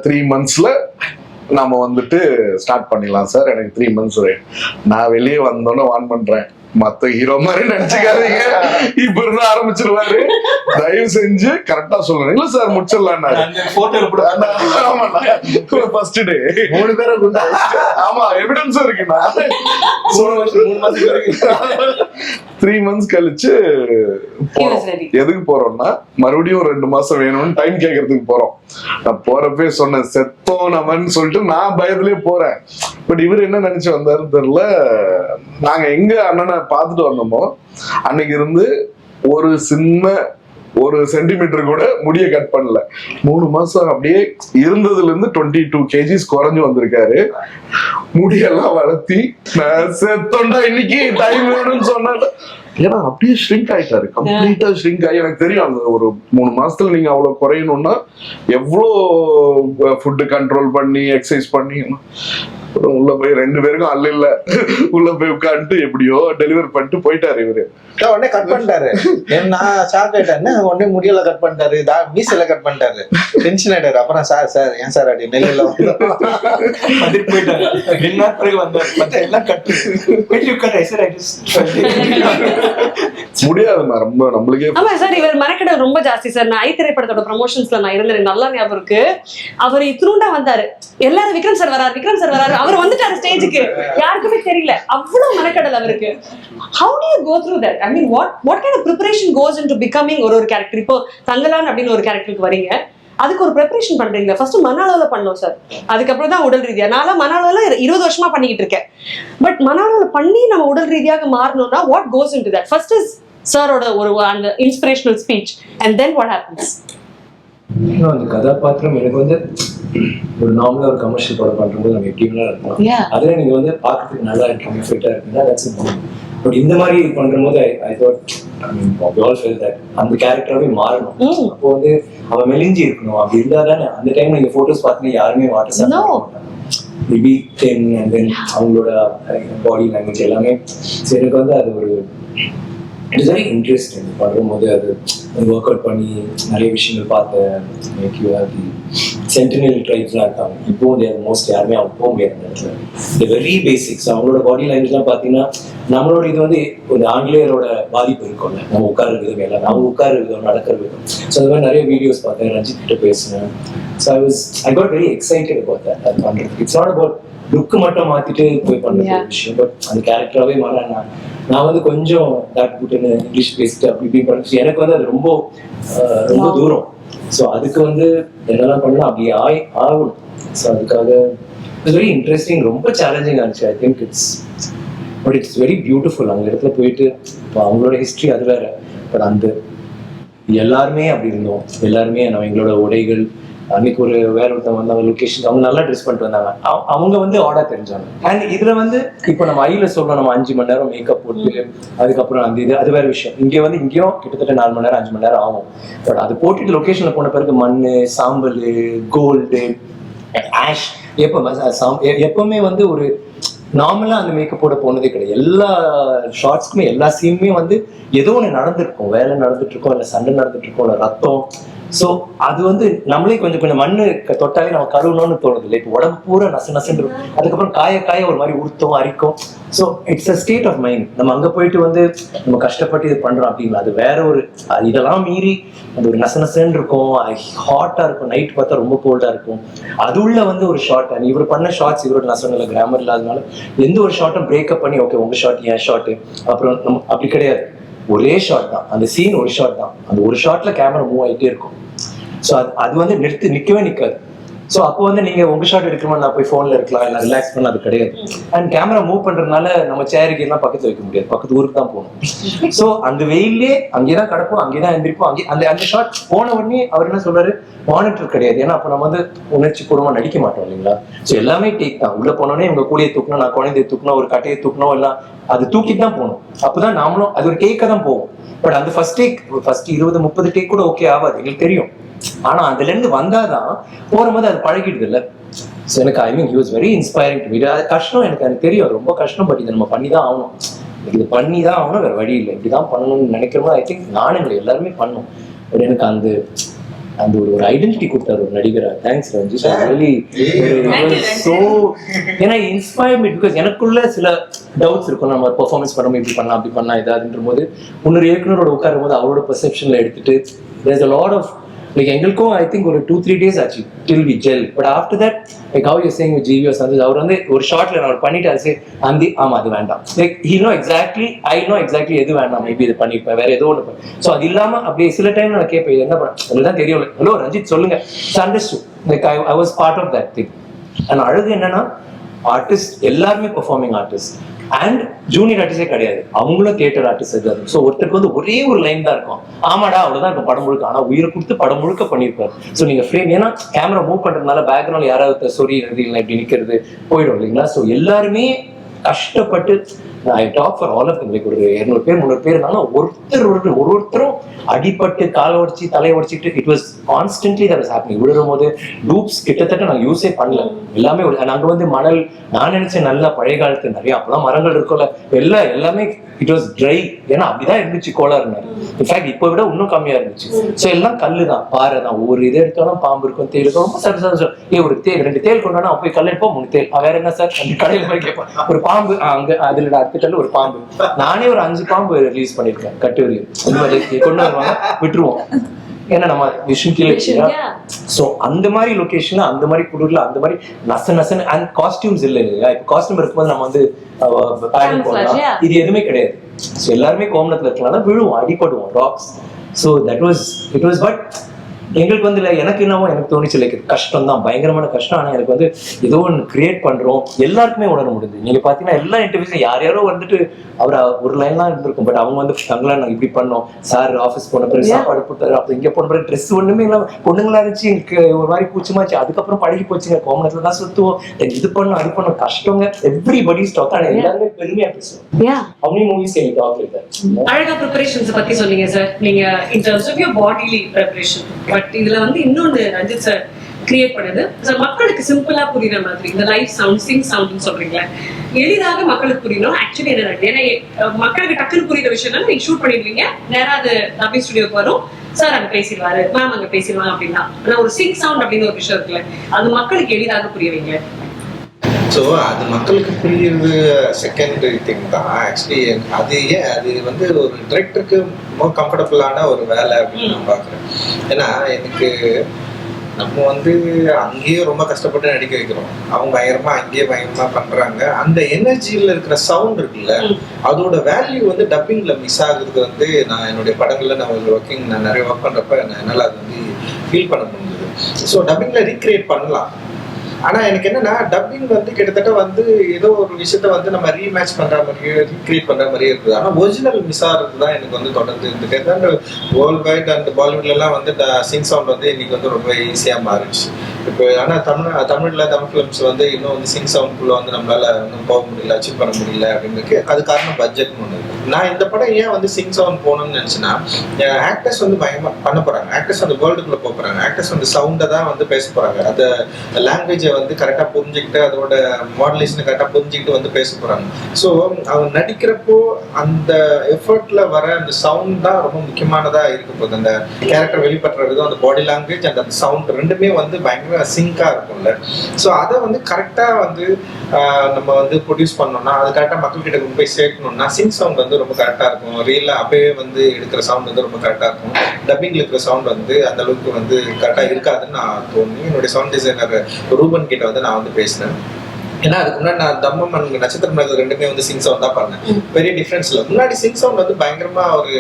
3 monthsல நாம வந்துட்டு ஸ்டார்ட் பண்ணிடலாம் சார், எனக்கு 3 months. நான் வெளியே வந்தோன்னு வான் பண்றேன், மத்த ஹீரோ மாதிரி நினைச்சுக்காதீங்க, இப்ப இருந்து ஆரம்பிச்சிருவாரு, தயவு செஞ்சு கரெக்டா சொல்லுங்க. இல்ல சார் முடிச்சிடலாம். ஃபர்ஸ்ட் டே 3 பேரும் ஆமா எவிடன்ஸ் இருக்குண்ணா. 3 months கழிச்சு போறோம். எதுக்கு போறோம்னா மறுபடியும் 2 மாசம் வேணும்னு டைம் கேட்கறதுக்கு போறோம். நான் போறப்பே சொன்னேன், செத்தோம் நம்மன்னு சொல்லிட்டு நான் பயத்திலேயே போறேன். பட் இவர் என்ன நினைச்சு வந்தாருன்னு தெரியல. நாங்க எங்க அண்ணனை பார்த்துட்டு வந்தோமோ அன்னைக்கு இருந்து ஒரு சென்டிமீட்டர் கூட முடிய கட் பண்ணல. 3 மாசம் அப்படியே இருந்ததுல இருந்து 22 kgs குறைஞ்சு வந்திருக்காரு. முடியெல்லாம் வளர்த்தி செத்தோண்டா இன்னைக்கு டைம் வேணும்னு சொன்னால, ஏன்னா அப்படியே ஷ்ரிங்க் ஆயிட்டாரு, கம்ப்ளீட்டா ஷ்ரிங்க் ஆகி. எனக்கு தெரியும் அந்த ஒரு 3 மாசத்துல நீங்க அவ்வளவு குறையணும்னா எவ்வளோ ஃபுட்டு கண்ட்ரோல் பண்ணி எக்ஸசைஸ் பண்ணி. உள்ள போய் 2 பேருக்கும் அல்ல இல்ல, உள்ள போய் உட்காந்துட்டு எப்படியோ டெலிவரி பண்ணிட்டு போயிட்டாரு இவரு. உடனே கட் பண்ணிட்டாரு. நான் ஷாக் ஆயிட்டேன், உடனே முடியல கட் பண்ணிட்டாரு, மீசையில கட் பண்ணிட்டாரு, டென்ஷன் ஆயிட்டாரு. அப்புறம் சார் ஏன் சார் அப்படி நெல்லில போயிட்டாரு. 2 நாள் பிறகு வந்தாரு, எல்லாம் கட்டு முடியாதுமா, ரொம்ப நம்மளுக்கே. ஆமா சார், இவர் மெனக்கெடல் ரொம்ப ஜாஸ்தி சார். நான் ஐ திரைப்படத்தோட ப்ரமோஷன்ஸ்ல நான் இருந்தேன், நல்லா ஞாபகம் இருக்கு. அவர் இத்தினூண்டா வந்தாரு, எல்லாரும் விக்ரம் சார் வராரு, அவர் வந்துட்டாரு ஸ்டேஜுக்கு, யாருக்குமே தெரியல. அவ்வளவு மெனக்கெடல் அவருக்கு. How do you go through that? I mean, what kind of preparation goes into becoming ஒரு கேரக்டர்? இப்போ தங்கலான் அப்படின்னு ஒரு கேரக்டருக்கு வரீங்க, அதுக்கு ஒரு ப்ரிப்பரேஷன் பண்றீங்க. ஃபர்ஸ்ட் மனாலால பண்ணோம் சார், அதுக்கப்புறம் தான் உடல் ரீதியா. நான் மனாலால 20 வருஷமா பண்ணிக்கிட்டு இருக்கேன். பட் மனாலால பண்ணி நம்ம உடல் ரீதியாக மாறணும்னா what goes into that? First is சாரோட ஒரு அந்த inspirational speech, and then what happens? அந்த கதாபாத்திரம் எனக்கு வந்து ஒரு நார்மலா ஒரு கமர்ஷியல் படம் பண்றபோது நம்ம எப்படி வேணா இருக்கலாம், அதுல நீங்க வந்து பாக்குறதுக்கு நல்லா இருக்கு, ஃபிட்டா இருக்குன்னா தட்ஸ் இம்பார்ட்டன்ட். பட் இந்த மாதிரி பண்றபோது I thought, I mean we all felt that அந்த கேரக்டராவே மாறணும். அப்போ வந்து அவ மெலிஞ்சி இருக்கணும். அப்படி இருந்தா தானே அந்த டைம் நீங்க போட்டோஸ் பார்த்தீங்கன்னா யாருமே வாட்டர் சாப்பிட மேபி 10 and then அவங்களோட பாடி லாங்குவேஜ் எல்லாமே. சரி, எனக்கு வந்து அது ஒரு இட் இஸ் வெரி இன்ட்ரெஸ்டிங். பண்ணும்போது அது ஒர்க் அவுட் பண்ணி நிறைய விஷயங்கள் பார்த்தேன். சென்டினல் ட்ரைப்ஸ்லாம் இருக்காங்க, இப்போ மோஸ்ட் யாருமே அவங்க போக முடியாது அந்த இடத்துல. இந்த வெரி பேசிக்ஸ் அவங்களோட பாடி லாங்குவேஜ்லாம் பார்த்தீங்கன்னா நம்மளோட இது வந்து ஒரு ஆங்கிலேயரோட பாதிப்பு இருக்கும்ல, நம்ம உட்கார விதம் எல்லாம், அவங்க உட்கார விதம், நடக்கிற விதம். ஸோ அந்த மாதிரி நிறைய வீடியோஸ் பார்த்தேன், ரஞ்சித் கிட்ட பேசினேன். So I got very excited about that. அது பண்ணுறது இட்ஸ் நாட் அபவுட் லுக்கு மட்டும் மாத்திட்டு போய் பண்ற விஷயம், பட் அந்த கேரக்டராகவே மாற நான் வந்து கொஞ்சம் டாட் புட்டுன்னு இங்கிலீஷ் பேசிட்டு அப்படி இப்படி பண்ணிச்சு. எனக்கு வந்து அது ரொம்ப தூரம். ஸோ அதுக்கு வந்து என்னெல்லாம் பண்ணணும் அப்படி ஆகணும். ஸோ அதுக்காக இட்ஸ் வெரி இன்ட்ரெஸ்டிங், ரொம்ப சேலஞ்சிங்காக இருந்துச்சு. I think but it's very beautiful. அந்த இடத்துல போயிட்டு இப்போ அவங்களோட ஹிஸ்ட்ரி அது வேற, பட் அந்த எல்லாருமே அப்படி இருந்தோம். எல்லாருமே நம்ம எங்களோட உடைகள், அன்னைக்கு ஒரு வேற ஒருத்தவங்க வந்தாங்க லொகேஷன், அவங்க நல்லா ட்ரெஸ் பண்ணிட்டு வந்தாங்க. அவங்க வந்து ஆர்டர் தெரிஞ்சாங்க. அண்ட் இதுல வந்து இப்போ நம்ம ஐல சொல்றோம் நம்ம 5 மணி நேரம் மேக்கப் போட்டு அதுக்கப்புறம் அந்த இது அது வேற விஷயம். இங்கே வந்து இங்கேயும் கிட்டத்தட்ட 4 மணி நேரம் 5 மணி நேரம் ஆகும். பட் அது போட்டுட்டு லொகேஷன்ல போன பிறகு மண், சாம்பல், கோல்டு, ஆஷ், எப்பவுமே வந்து ஒரு நார்மலா அந்த மேக்கப் போட போனதே கிடையாது. எல்லா ஷார்ட்ஸ்க்குமே எல்லா சீனுமே வந்து ஏதோ ஒன்று நடந்துருக்கும், வேலை நடந்துட்டு இருக்கோம், இல்லை சண்டை நடந்துட்டு இருக்கோம், இல்லை ரத்தம். ஸோ அது வந்து நம்மளே கொஞ்சம் கொஞ்சம் மண்ணு தொட்டாலே நம்ம கழுவணும்னு தோணுது இல்லை. இப்போ உடம்பு பூரா நசுன்னு அதுக்கப்புறம் காய ஒரு மாதிரி உருத்தம் அரிக்கும். So it's a state of mind. நம்ம அங்கே போயிட்டு வந்து நம்ம கஷ்டப்பட்டு இது பண்றோம் அப்படிங்களா, அது வேற ஒரு இதெல்லாம் மீறி அது ஒரு நசுன்னு இருக்கும், ஹாட்டா இருக்கும், நைட் பார்த்தா ரொம்ப கோல்டா இருக்கும். அது உள்ள வந்து ஒரு ஷார்ட், இவர் பண்ண ஷார்ட்ஸ் இவரோட நசுனில் கிராமர் இல்லாதனால எந்த ஒரு ஷார்ட்டும் பிரேக்கப் பண்ணி ஓகே உங்க ஷார்ட் என் ஷார்ட் அப்புறம் நம்ம அப்படி கிடையாது. ஒரே ஷார்ட் தான், அந்த சீன் ஒரு ஷார்ட் தான், அந்த ஒரு ஷார்ட்ல கேமரா மூவ் ஆகிட்டே இருக்கும். ஸோ அது வந்து நிற்கவே நிற்காது. ஸோ அப்போ வந்து நீங்க உங்க ஷாட் எடுக்கணுமா, நான் போய் ஃபோன்ல இருக்கலாம், இல்லை ரிலாக்ஸ் பண்ண, அது கிடையாது. அண்ட் கேமரா மூவ் பண்றதுனால நம்ம சேருக்கு எல்லாம் பக்கத்துல வைக்க முடியாது, பக்கத்து ஊருக்கு தான் போகணும். ஸோ அந்த வெயிலே அங்கேதான் கிடப்போம், அங்கேதான் எந்திரிப்போம். அந்த ஷாட் போன உடனே அவர் என்ன சொல்றாரு, மானிட்டர் கிடையாது. ஏன்னா அப்போ நம்ம வந்து உணர்ச்சி பூர்வமா நடிக்க மாட்டோம் இல்லைங்களா. ஸோ எல்லாமே டேக் தான். உள்ள போனோடனே இவங்க கூலியை தூக்கணும், நான் குழந்தைய தூக்கணும், ஒரு கட்டையை தூக்கணும், எல்லாம் அது தூக்கிட்டு தான் போகணும். அப்பதான் நாமளும் அது ஒரு டேக்கா தான் போவோம். பட் அந்த ஃபர்ஸ்ட் 20-30 டேக் கூட ஓகே ஆகாது, எங்களுக்கு தெரியும். ஆனா அதுல இருந்து வந்தாதான் போகும்போது அது பழகிடுது இல்ல. ஸோ எனக்கு I mean he was very inspiring to me. அது கஷ்டம், எனக்கு தெரியும் ரொம்ப கஷ்டம், பட் இதை நம்ம பண்ணி தான் ஆகணும். இது பண்ணி தான் ஆகணும், வேற வழி இல்லை. இப்படிதான் பண்ணணும்னு நினைக்கிறோமோ ஐ திங்க் நானுங்களை எல்லாருமே பண்ணோம். பட் எனக்கு அந்த ஒரு ஐடென்டிட்டி கொடுத்தாரு ஒரு நடிகரா. தேங்க்ஸ் ரஞ்சித். ஸோ ஏன்னா இன்ஸ்பயர் மீ பிகாஸ் எனக்குள்ள சில டவுட்ஸ் இருக்கும். நம்ம பெர்ஃபார்மன்ஸ் பண்ணணும், இப்படி பண்ணலாம் அப்படி பண்ணலாம் இதாதுன்ற போது இன்னொரு இயக்குனரோட உட்காரும் போது அவரோட பெர்செப்ஷன்ல எடுத்துட்டு there's a lot of like எங்களுக்கும் ஐ திங்க் ஒரு 2-3 days ஆச்சு till we gel. But after that like how you're saying with GV or something, அவர் வந்து ஒரு ஷார்ட்ல நான் பண்ணிட்டு அது ஆமா அது வேண்டாம், like he know exactly, I know exactly எது வேண்டாம், மேபி இது பண்ணிருப்பேன், வேற ஏதோ ஒன்று. ஸோ அது இல்லாம அப்படியே சில டைம் நான் கேட்பேன் என்ன பண்ண உங்களுக்கு தான் தெரியும், ஹலோ ரஞ்சித் சொல்லுங்க, like I was part of that thing. And அழகு என்னன்னா ஆர்டிஸ்ட் எல்லாருமே பெர்ஃபார்மிங் ஆர்டிஸ்ட் அண்ட் ஜூனியர் ஆர்டிஸ்டே கிடையாது, அவங்களும் தியேட்டர் ஆர்டிஸ்ட் இருக்காது. ஸோ ஒருத்தருக்கு வந்து ஒரே ஒரு லைன் தான் இருக்கும், ஆமாடா அவ்வளவுதான் இருக்கும் படம் முழுக்க. ஆனா உயிரை கொடுத்து படம் முழுக்க பண்ணியிருப்பாரு. ஸோ நீங்க ஃப்ரேம் ஏன்னா கேமரா மூவ் பண்றதுனால பேக்ரவுண்ட் யாராவது சொறி இல்லை இப்படி நிக்கிறது போயிடும் இல்லைங்களா. ஸோ எல்லாருமே கஷ்டப்பட்டு I talk for all of like ஒரு 200 பேர் 300 பேர் இருந்தாலும் ஒருத்தரும் அடிபட்டு காலை உடச்சி தலையை உடச்சிட்டு it was constantly that was happening. விழுறும் போது டூப்ஸ் கிட்டத்தட்ட நாங்கள் யூஸே பண்ணல, எல்லாமே நாங்க வந்து மணல் நான் நினைச்சேன் நல்லா பழைய காலத்து நிறைய அப்பெல்லாம் மரங்கள் இருக்கும்ல எல்லாமே இட் வாஸ் ட்ரை. ஏன்னா அப்படிதான் இருந்துச்சு கோளாறுனாரு. இன்ஃபேக்ட் இப்போ விட இன்னும் கம்மியா இருந்துச்சு. ஸோ எல்லாம் கல்லு தான், பாறை தான். ஒவ்வொரு இது எடுத்தாலும் பாம்பு இருக்கும், தேல் இருக்கும். ரொம்ப சர்வீஸ் ஒரு தேல் 2 தேல் கொண்டானா போய் கல் எடுப்போம் 3 தேல் வேற என்ன சார் அந்த கடையில் போய் கேட்பேன். ஒரு பாம்பு அங்க அதுல அடுத்த ஒரு பாம்பு, நானே ஒரு 5 பாம்பு ரிலீஸ் பண்ணிருக்கேன் கட்டுவரி. இந்த மாதிரி கொண்டு வருவாங்க விட்டுருவோம், ஏன்னா நம்ம விஷன் கீழே. ஸோ அந்த மாதிரி லொகேஷன்ல அந்த மாதிரி குளிர்ல அந்த மாதிரி நசன் அண்ட் காஸ்டியூம்ஸ் இல்லை இல்லையா. இப்போ காஸ்டியூம் இருக்கும்போது நம்ம வந்து பேடிங் போடலாம், இது எதுவுமே கிடையாது. ஸோ எல்லாருமே கோமணத்துல இருக்கலாம், விழுவோம் அடிப்படுவோம் rocks. So that was it was. But எங்களுக்கு வந்து இல்லை எனக்கு என்னவோ எனக்கு தோணிச்சு லைக் கஷ்டம் தான், பயங்கரமான கஷ்டம். ஆனால் எனக்கு வந்து ஏதோ ஒன்று கிரியேட் பண்றோம் எல்லாருக்குமே உணர முடியுது. நீங்க பாத்தீங்கன்னா எல்லா இன்டர்வியூஸும் யாரோ வந்துட்டு அவர் ஒரு லைன்லாம் இருந்திருக்கும், பட் அவங்க வந்து தங்களா நாங்கள் இப்படி பண்ணோம் சார், ஆஃபீஸ் போன பிறகு சாப்பாடு போட்டாரு, அப்போ இங்கே போன பிறகு ட்ரெஸ் ஒண்ணுமே இல்லாம பொண்ணுங்களா இருந்துச்சு, எனக்கு ஒரு மாதிரி கூச்சமாச்சு. அதுக்கப்புறம் பழகி போச்சுங்க, கோமணத்துல தான் சுத்துவோம், இது பண்ணும் அது பண்ணும் கஷ்டங்க. Everybody stuck. ஆனால் எல்லாருமே பெருமையா பேசுவோம். அவங்க மூவிஸ் எனக்கு டாக் லைக் தட். அழகா ப்ரிப்பரேஷன்ஸ் பத்தி சொன்னீங்க சார் நீங்க in terms of your bodily preparation. But இதுல வந்து இன்னொன்னு ரஞ்சித் சார் கிரியேட் பண்ணது மக்களுக்கு சிம்பிளா புரியுற மாதிரி இந்த லைவ் சவுண்ட் சிங் சவுண்ட்னு சொல்றீங்களா, எளிதாக மக்களுக்கு புரியணும். ஆக்சுவலி என்ன ஏன்னா மக்களுக்கு டக்குன்னு புரியுற விஷயம் நீங்க ஷூட் பண்ணிடுவீங்க, நேரா அது டப்பிங் ஸ்டுடியோக்கு வரும், சார் அங்க பேசிடுவாரு, மேம் அங்க பேசிடுவாங்க அப்படின்னா. ஆனா ஒரு சிங் சவுண்ட் அப்படின்னு ஒரு விஷயம் இருக்குல்ல, அது மக்களுக்கு எளிதாக புரியவீங்க. ஸோ அது மக்களுக்கு புரியுறது செகண்டரி திங் தான் ஆக்சுவலி. அது வந்து ஒரு டிரெக்டருக்கு ரொம்ப கம்ஃபர்டபுளான ஒரு வேலை அப்படின்னு நான் பார்க்குறேன். ஏன்னா எனக்கு நம்ம வந்து அங்கேயே ரொம்ப கஷ்டப்பட்டு நடிக்க வைக்கிறோம், அவங்க பயங்கரமா அங்கேயே பயங்கரமா பண்றாங்க. அந்த எனர்ஜியில இருக்கிற சவுண்ட் இருக்குல்ல, அதோட வேல்யூ வந்து டப்பிங்ல மிஸ் ஆகுறது வந்து நான் என்னுடைய படங்கள்ல நான் நிறைய ஒர்க் பண்றப்ப என்னால அது வந்து ஃபீல் பண்ண முடிஞ்சது. ஸோ டப்பிங்ல ரீக்ரியேட் பண்ணலாம். ஆனா எனக்கு என்னன்னா டப்பிங் வந்து கிட்டத்தட்ட வந்து ஏதோ ஒரு விஷயத்த வந்து நம்ம ரீமேட்ச் பண்ற மாதிரியே ரீக்ரியேட் பண்ற மாதிரியே இருக்குது. ஆனா ஒரிஜினல் மிஸ் ஆகிறது தான் எனக்கு வந்து தொடர்ந்து இருந்துட்டு அந்த வேர்ல்ட் வைட் அண்ட் பாலிவுட்ல எல்லாம் வந்து சிங் சவுண்ட் வந்து இன்னைக்கு வந்து ரொம்ப ஈஸியா மாறிடுச்சு. இப்போ ஆனா தமிழ் ஃபிலிம்ஸ் வந்து இன்னும் வந்து சிங் சவுண்ட்குள்ள வந்து நம்மளால இன்னும் போக முடியல, அச்சீவ் பண்ண முடியல அப்படின்னு. அது காரணம் பட்ஜெட்னு ஒன்று. நான் இந்த படம் ஏன் வந்து சிங் சவுண்ட் போகணும்னு நினைச்சேன்னா, ஆக்டர்ஸ் வந்து பயங்கரமா பண்ண போறாங்க, ஆக்டர்ஸ் அந்த வேர்ல்டுக்குள்ள போக போறாங்க, ஆக்டர்ஸ் வந்து சவுண்டை தான் வந்து பேச போறாங்க, அந்த லாங்குவேஜை வந்து கரெக்டா புரிஞ்சுக்கிட்டு அதோட மாடுலேஷனை கரெக்டா புரிஞ்சுக்கிட்டு வந்து பேச போறாங்க. ஸோ அவங்க நடிக்கிறப்போ அந்த எஃபர்ட்ல வர அந்த சவுண்ட் தான் ரொம்ப முக்கியமானதா இருக்க போகுது. அந்த கேரக்டர் வெளிப்படுறது அந்த பாடி லாங்குவேஜ் அண்ட் அந்த சவுண்ட் ரெண்டுமே வந்து பயங்கர சிங்கா இருக்கும்ல. ஸோ அதை வந்து கரெக்டா வந்து நம்ம வந்து ப்ரொடியூஸ் பண்ணோம்னா, அது கரெக்டா மக்கள்கிட்ட கொண்டு போய் சேர்க்கணும்னா சிங் சவுண்ட் வந்து ரொம்ப கரெக்டா இருக்கும். ரியலா அப்பவே வந்து எடுக்கிற சவுண்ட் வந்து ரொம்ப கரெக்டா இருக்கும். டப்பிங்ல இருக்கிற சவுண்ட் வந்து அந்த அளவுக்கு வந்து கரெக்டா இருக்காதுன்னு நான் தோணி என்னுடைய சவுண்ட் டிசைனர் ரூபன் கிட்ட வந்து நான் வந்து பேசினேன். ஏன்னா அதுக்கு முன்னாடி நான் தம்மம் அண்ட் நட்சத்திரம் நகர் ரெண்டுமே வந்து சிங் சவுண்ட் தான் பண்ணேன். பெரிய டிஃப்ரென்ஸ் இல்லை. முன்னாடி சிங் சவுண்ட் வந்து பயங்கரமா ஒரு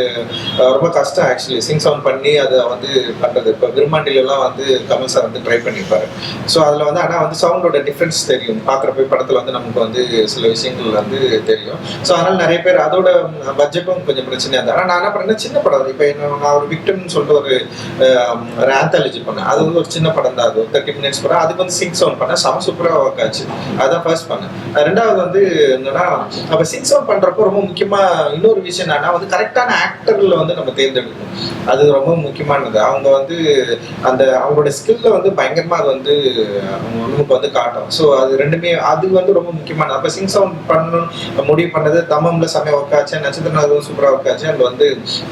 ரொம்ப கஷ்டம் ஆக்சுவலி சிங் சவுண்ட் பண்ணி அதை வந்து பண்றது. இப்போ விரும்மாண்டிலாம் வந்து கமல் சார் வந்து ட்ரை பண்ணியிருப்பாரு. ஸோ அதில் வந்து ஆனால் வந்து சவுண்டோட டிஃப்ரென்ஸ் தெரியும், பார்க்குறப்ப படத்தில் வந்து நமக்கு வந்து சில விஷயங்கள் வந்து தெரியும். ஸோ அதனால் நிறைய பேர் அதோட பட்ஜெட்டும் கொஞ்சம் பிரச்சனையாக இருந்தால். ஆனால் நான் என்ன பண்ணேன், சின்ன படம். இப்போ நான் ஒரு விக்டம்னு சொல்லிட்டு ஒரு ஆந்தாலஜி பண்ணேன். அது வந்து ஒரு சின்ன படம் தான், அது ஒரு 30 minutes படம். அதுக்கு வந்து சிங் சவுண்ட் பண்ணேன், செம சூப்பராக ஒர்க் ஆச்சு. அதான் ஃபர்ஸ்ட் பண்ணேன். ரெண்டாவது வந்து என்னன்னா, அப்ப சிங் சவுண்ட் பண்றப்போ ரொம்ப முக்கியமா இன்னொரு விஷயம் என்னன்னா வந்து கரெக்டான ஆக்டர்ல வந்து நம்ம தேர்ந்தெடுக்கணும். அது ரொம்ப முக்கியமானது. அவங்க வந்து அந்த அவங்களோட ஸ்கில்ல வந்து பயங்கரமா அது வந்து நமக்கு வந்து காட்டும். ஸோ அது ரெண்டுமே அது வந்து ரொம்ப முக்கியமானது. அப்ப சிங் சவுண்ட் பண்ணணும் முடிவு பண்ணது. தம்மம்ல செமையா ஒர்க் ஆச்சு, நட்சத்திரம் சூப்பரா ஒர்க் ஆச்சு. அது வந்து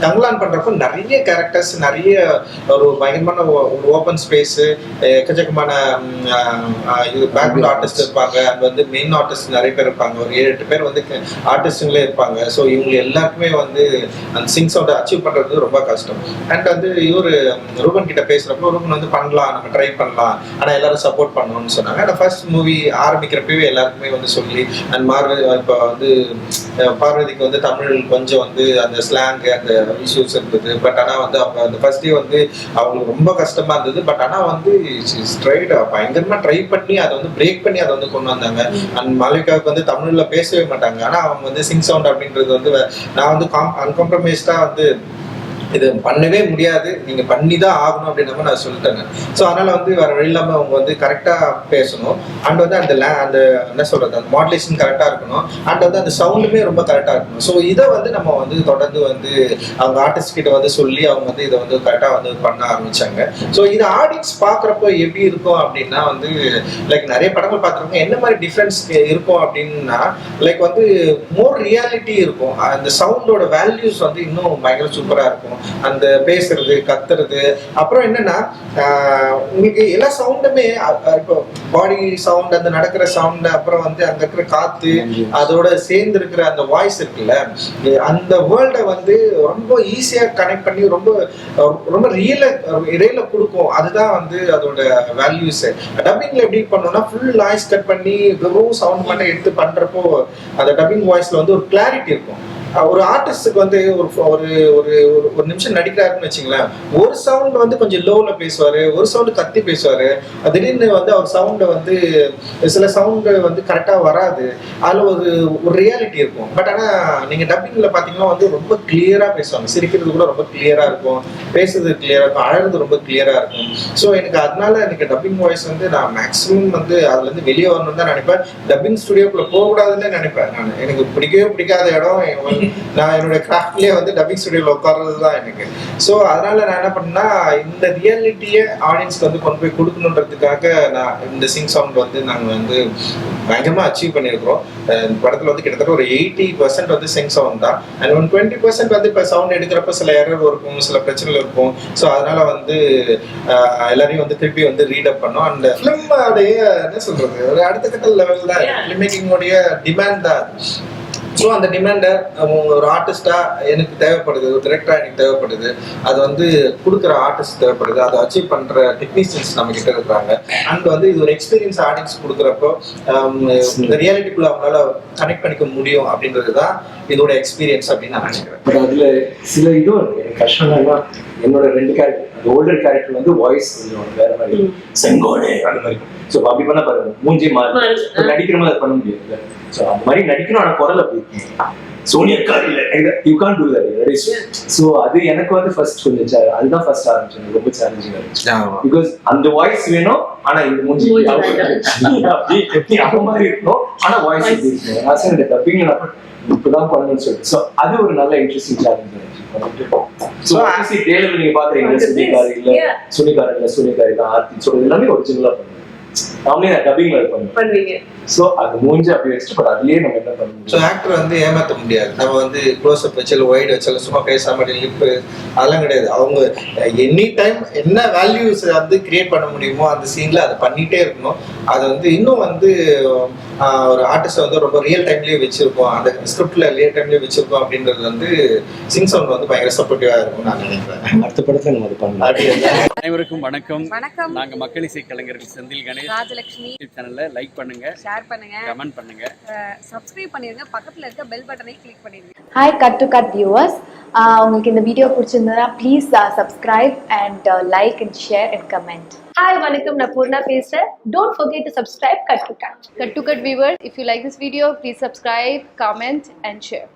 தங்கலான் பண்றப்போ நிறைய கேரக்டர்ஸ், நிறைய ஒரு பயங்கரமான ஒரு ஓப்பன் ஸ்பேஸ், எக்கச்சக்கமான பேக்ரவுண்ட் ஆர்டிஸ்ட் இருப்பாங்க. அங்க வந்து மெயின் ஆர்டிஸ்ட் நிறைய பேர் இருப்பாங்க, ஒரு 7-8 பேர் வந்து ஆர்டிஸ்டுங்களே இருப்பாங்க. ஸோ இவங்க எல்லாருக்குமே வந்து அந்த சிங் சவுண்டை அச்சீவ் பண்றது ரொம்ப கஷ்டம். அண்ட் வந்து இவரு ரூபன் கிட்ட பேசுறப்போ ரூபன் வந்து பண்ணலாம், நம்ம ட்ரை பண்ணலாம், ஆனா எல்லாரும் சப்போர்ட் பண்ணணும்னு சொன்னாங்க. அந்த ஃபர்ஸ்ட் மூவி ஆரம்பிக்கிறப்பவே எல்லாருக்குமே வந்து சொல்லி அண்ட் இப்போ வந்து பார்வதிக்கு வந்து தமிழ் கொஞ்சம் வந்து அந்த ஸ்லாங் அந்த இஷ்யூஸ் இருந்தது. பட் ஆனா வந்து அவங்க அந்த ஃபர்ஸ்ட் டே வந்து அவங்களுக்கு ரொம்ப கஷ்டமா இருந்தது. பட் ஆனா வந்து பயங்கரமா ட்ரை பண்ணி அதை வந்து பிரேக் பண்ணி அதை வந்து கொண்டு வந்தாங்க. அண்ட் மாலிகாவுக்கு வந்து தமிழ்ல பேசவே மாட்டாங்க, ஆனா அவங்க வந்து சிங் சவுண்ட் அப்படின்றது வந்து நான் வந்து அன்காம்ப்ரமைஸ்டா வந்து இது பண்ணவே முடியாது, நீங்க பண்ணிதான் ஆகணும் அப்படின்னு நான் சொல்லிட்டேங்க. ஸோ அதனால வந்து வேற வழி இல்லாம அவங்க வந்து கரெக்டா பேசணும். அண்ட் வந்து அந்த என்ன சொல்றது, அந்த மாடுலேஷன் கரெக்டா இருக்கணும். அண்ட் வந்து அந்த சவுண்டுமே ரொம்ப கரெக்டா இருக்கணும். ஸோ இதை வந்து நம்ம வந்து தொடர்ந்து வந்து அவங்க ஆர்டிஸ்ட் கிட்ட வந்து சொல்லி அவங்க வந்து இதை வந்து கரெக்டா வந்து பண்ண ஆரம்பிச்சாங்க. ஸோ இது ஆடியன்ஸ் பாக்குறப்போ எப்படி இருக்கும் அப்படின்னா வந்து லைக் நிறைய படங்கள் பார்த்துருக்கோம், என்ன மாதிரி டிஃப்ரென்ஸ் இருக்கும் அப்படின்னா லைக் வந்து மோர் ரியாலிட்டி இருக்கும். அந்த சவுண்டோட வேல்யூஸ் வந்து இன்னும் பயங்கர சூப்பரா இருக்கும். அந்த பேசுறது, கத்துறது, அப்புறம் என்னன்னா உங்களுக்கு எல்லா சவுண்டுமே இப்போ பாடி சவுண்ட், அந்த நடக்கிற சவுண்ட், அப்புறம் வந்து அங்க இருக்கிற காத்து, அதோட சேர்ந்து இருக்கிற அந்த வாய்ஸ் இருக்குல்ல, அந்த வேர்ல்டை வந்து ரொம்ப ஈஸியா கனெக்ட் பண்ணி ரொம்ப ரொம்ப ரியல கொடுக்கும். அதுதான் வந்து அதோட வேல்யூஸ். டப்பிங்ல எப்படி பண்ணோம்னா ஃபுல் நாய்ஸ் கட் பண்ணி வெறும் சவுண்ட் மட்டும் எடுத்து பண்றப்போ அந்த டப்பிங் வாய்ஸ்ல வந்து ஒரு கிளாரிட்டி இருக்கும். ஒரு ஆர்டிஸ்டுக்கு வந்து ஒரு ஒரு நிமிஷம் நடிக்கிறாருன்னு வச்சுங்களேன், ஒரு சவுண்ட் வந்து கொஞ்சம் லோல பேசுவாரு, ஒரு சவுண்டு கத்தி பேசுவாரு. திடீர்னு வந்து அவர் சவுண்டை வந்து சில சவுண்டு வந்து கரெக்டா வராது, அதுல ஒரு ரியாலிட்டி இருக்கும். பட் ஆனா நீங்க டப்பிங்ல பாத்தீங்கன்னா வந்து ரொம்ப கிளியரா பேசுவாங்க, சிரிக்கிறது கூட ரொம்ப கிளியரா இருக்கும், பேசுறது கிளியரா இருக்கும், அழகிறது ரொம்ப கிளியரா இருக்கும். ஸோ எனக்கு அதனால எனக்கு டப்பிங் வாய்ஸ் வந்து நான் மேக்ஸிமம் வந்து அதுல இருந்து வெளியே வரணும்னு தான் நினைப்பேன். டப்பிங் ஸ்டுடியோக்குள்ள போகக்கூடாதுன்னு நினைப்பேன். நான் எனக்கு பிடிக்கவே பிடிக்காத இடம், நான் என்னுடைய கிராஃப்ட்லயே வந்து டப்பிங் ஸ்டுடியோல உட்கார்றது தான் எனக்கு. ஸோ அதனால நான் என்ன பண்ணேன்னா இந்த ரியாலிட்டியை ஆடியன்ஸ்க்கு வந்து கொண்டு போய் கொடுக்கணுன்றதுக்காக நான் இந்த சிங் சவுண்ட் வந்து நாங்கள் வந்து பயங்கரமா அச்சீவ் பண்ணியிருக்கிறோம். படத்துல வந்து கிட்டத்தட்ட ஒரு 80% வந்து சிங் சவுண்ட் தான். அண்ட் 20% வந்து இப்போ சவுண்ட் எடுக்கிறப்ப சில எரர் இருக்கும், சில பிரச்சனைகள் இருக்கும். ஸோ அதனால வந்து எல்லாரையும் வந்து திருப்பி வந்து ரீடப் பண்ணோம். அண்ட் ஃபிலிம் உடைய என்ன சொல்றது, ஒரு அடுத்த கட்ட லெவல் தான் ஃபிலிம் மேக்கிங் உடைய டிமாண்ட் தான். ஸோ அந்த டிமாண்டை ஒரு ஆர்டிஸ்டா எனக்கு தேவைப்படுது, ஒரு டிரெக்டரா எனக்கு தேவைப்படுது, அது வந்து கொடுக்குற ஆர்டிஸ்ட் தேவைப்படுது, அதை அச்சீவ் பண்ற டெக்னீஷியன்ஸ் நம்ம கிட்ட இருக்கிறாங்க. அண்ட் வந்து இது ஒரு எக்ஸ்பீரியன்ஸ் ஆடியன்ஸ் கொடுக்குறப்போ இந்த ரியாலிட்டிக்குள்ள அவங்களால கனெக்ட் பண்ணிக்க முடியும் அப்படின்றது தான் இதோட எக்ஸ்பீரியன்ஸ் அப்படின்னு நான் நினைக்கிறேன். பட் அதுல சில இதுவும் இருக்கு. எனக்கு கஷ்டம் என்னன்னா என்னோட 2 கேரக்டர், அந்த ஓல்டர் கேரக்டர் வந்து வாய்ஸ் கொஞ்சம் வேற மாதிரி செங்கோடே அந்த மாதிரி. ஸோ அப்படி பண்ண பாருங்க மூஞ்சி மாறி நடிக்கிற மாதிரி அதை பண்ண முடியாது. ஸோ அந்த மாதிரி நடிக்கணும், ஆனால் குரல் அப்படி சோனியா இல்ல you can do that. So அது எனக்கு வந்து ஃபர்ஸ்ட் கொஞ்சம் அதுதான் ஃபர்ஸ்ட் ஆரம்பிச்சது, ரொம்ப சேலஞ்சிங்கா இருந்துச்சு. பிகாஸ் அந்த வாய்ஸ் வேணும், ஆனா இந்த மூஞ்சி அப்படி அவ மாதிரி இருக்கணும், ஆனா வாய்ஸ் எப்படி இருக்கணும். ஆசை இந்த டப்பிங்ல இப்பதான் பண்ணணும்னு சொல்லி. ஸோ அது ஒரு நல்ல இன்ட்ரெஸ்டிங் சேலஞ்ச் இருந்துச்சு. ஸோ ஆக்சுவலி டேலர் நீங்க பாக்குறீங்க, சுனிகார் இல்ல சுனிகார் இல்ல சுனிகார் தான் ஆர்த்தி. ஸோ எல்லாமே ஒரிஜினலா பண்ணுங்க, நாமளே டப்பிங்ல பண்ணுவீங்க. ஸோ அது மூஞ்சி அப்படி வச்சுட்டு பட் அதுலயே நம்ம என்ன பண்ணணும். ஸோ ஆக்டர் வந்து ஏமாற்ற முடியாது. நம்ம வந்து க்ளோஸ் அப் வச்சாலும் ஒய்டு வச்சாலும் சும்மா பேசாம லிப்பு அதெல்லாம் கிடையாது. அவங்க எனி டைம் என்ன வேல்யூஸ் வந்து கிரியேட் பண்ண முடியுமோ அந்த சீன்ல அதை பண்ணிட்டே இருக்கணும். அது வந்து இன்னும் வந்து ஒரு ஆர்டிஸ்ட் வந்து ரொம்ப ரியல் டைம்லயே வச்சிருக்கோம், அந்த ஸ்கிரிப்ட்ல ரியல் டைம்லயே வச்சிருக்கோம் அப்படின்றது வந்து சிங் சவுண்ட் வந்து பயங்கர சப்போர்ட்டிவா இருக்கும் நான் நினைக்கிறேன். அடுத்த படத்துல நம்ம அது பண்ணலாம். அனைவருக்கும் வணக்கம். நாங்க மக்கள் இசை கலைஞர்கள் செந்தில் கணேஷ், ராஜலட்சுமி சேனல்ல லைக் பண்ணுங்க, ஷேர் பண்ணுங்க, கமெண்ட் பண்ணுங்க, சப்ஸ்கிரைப் பண்ணிருங்க, பக்கத்துல இருக்க பெல் பட்டனை கிளிக் பண்ணிருங்க. Hi cut to cut viewers, உங்களுக்கு இந்த வீடியோ பிடிச்சிருந்தா please subscribe and like and share and comment. Hi வணக்கம், நான் பூர்ணா பேசுறேன். Don't forget to subscribe Cut to Cut. Cut to Cut viewers, if you like this video, please subscribe, comment and share.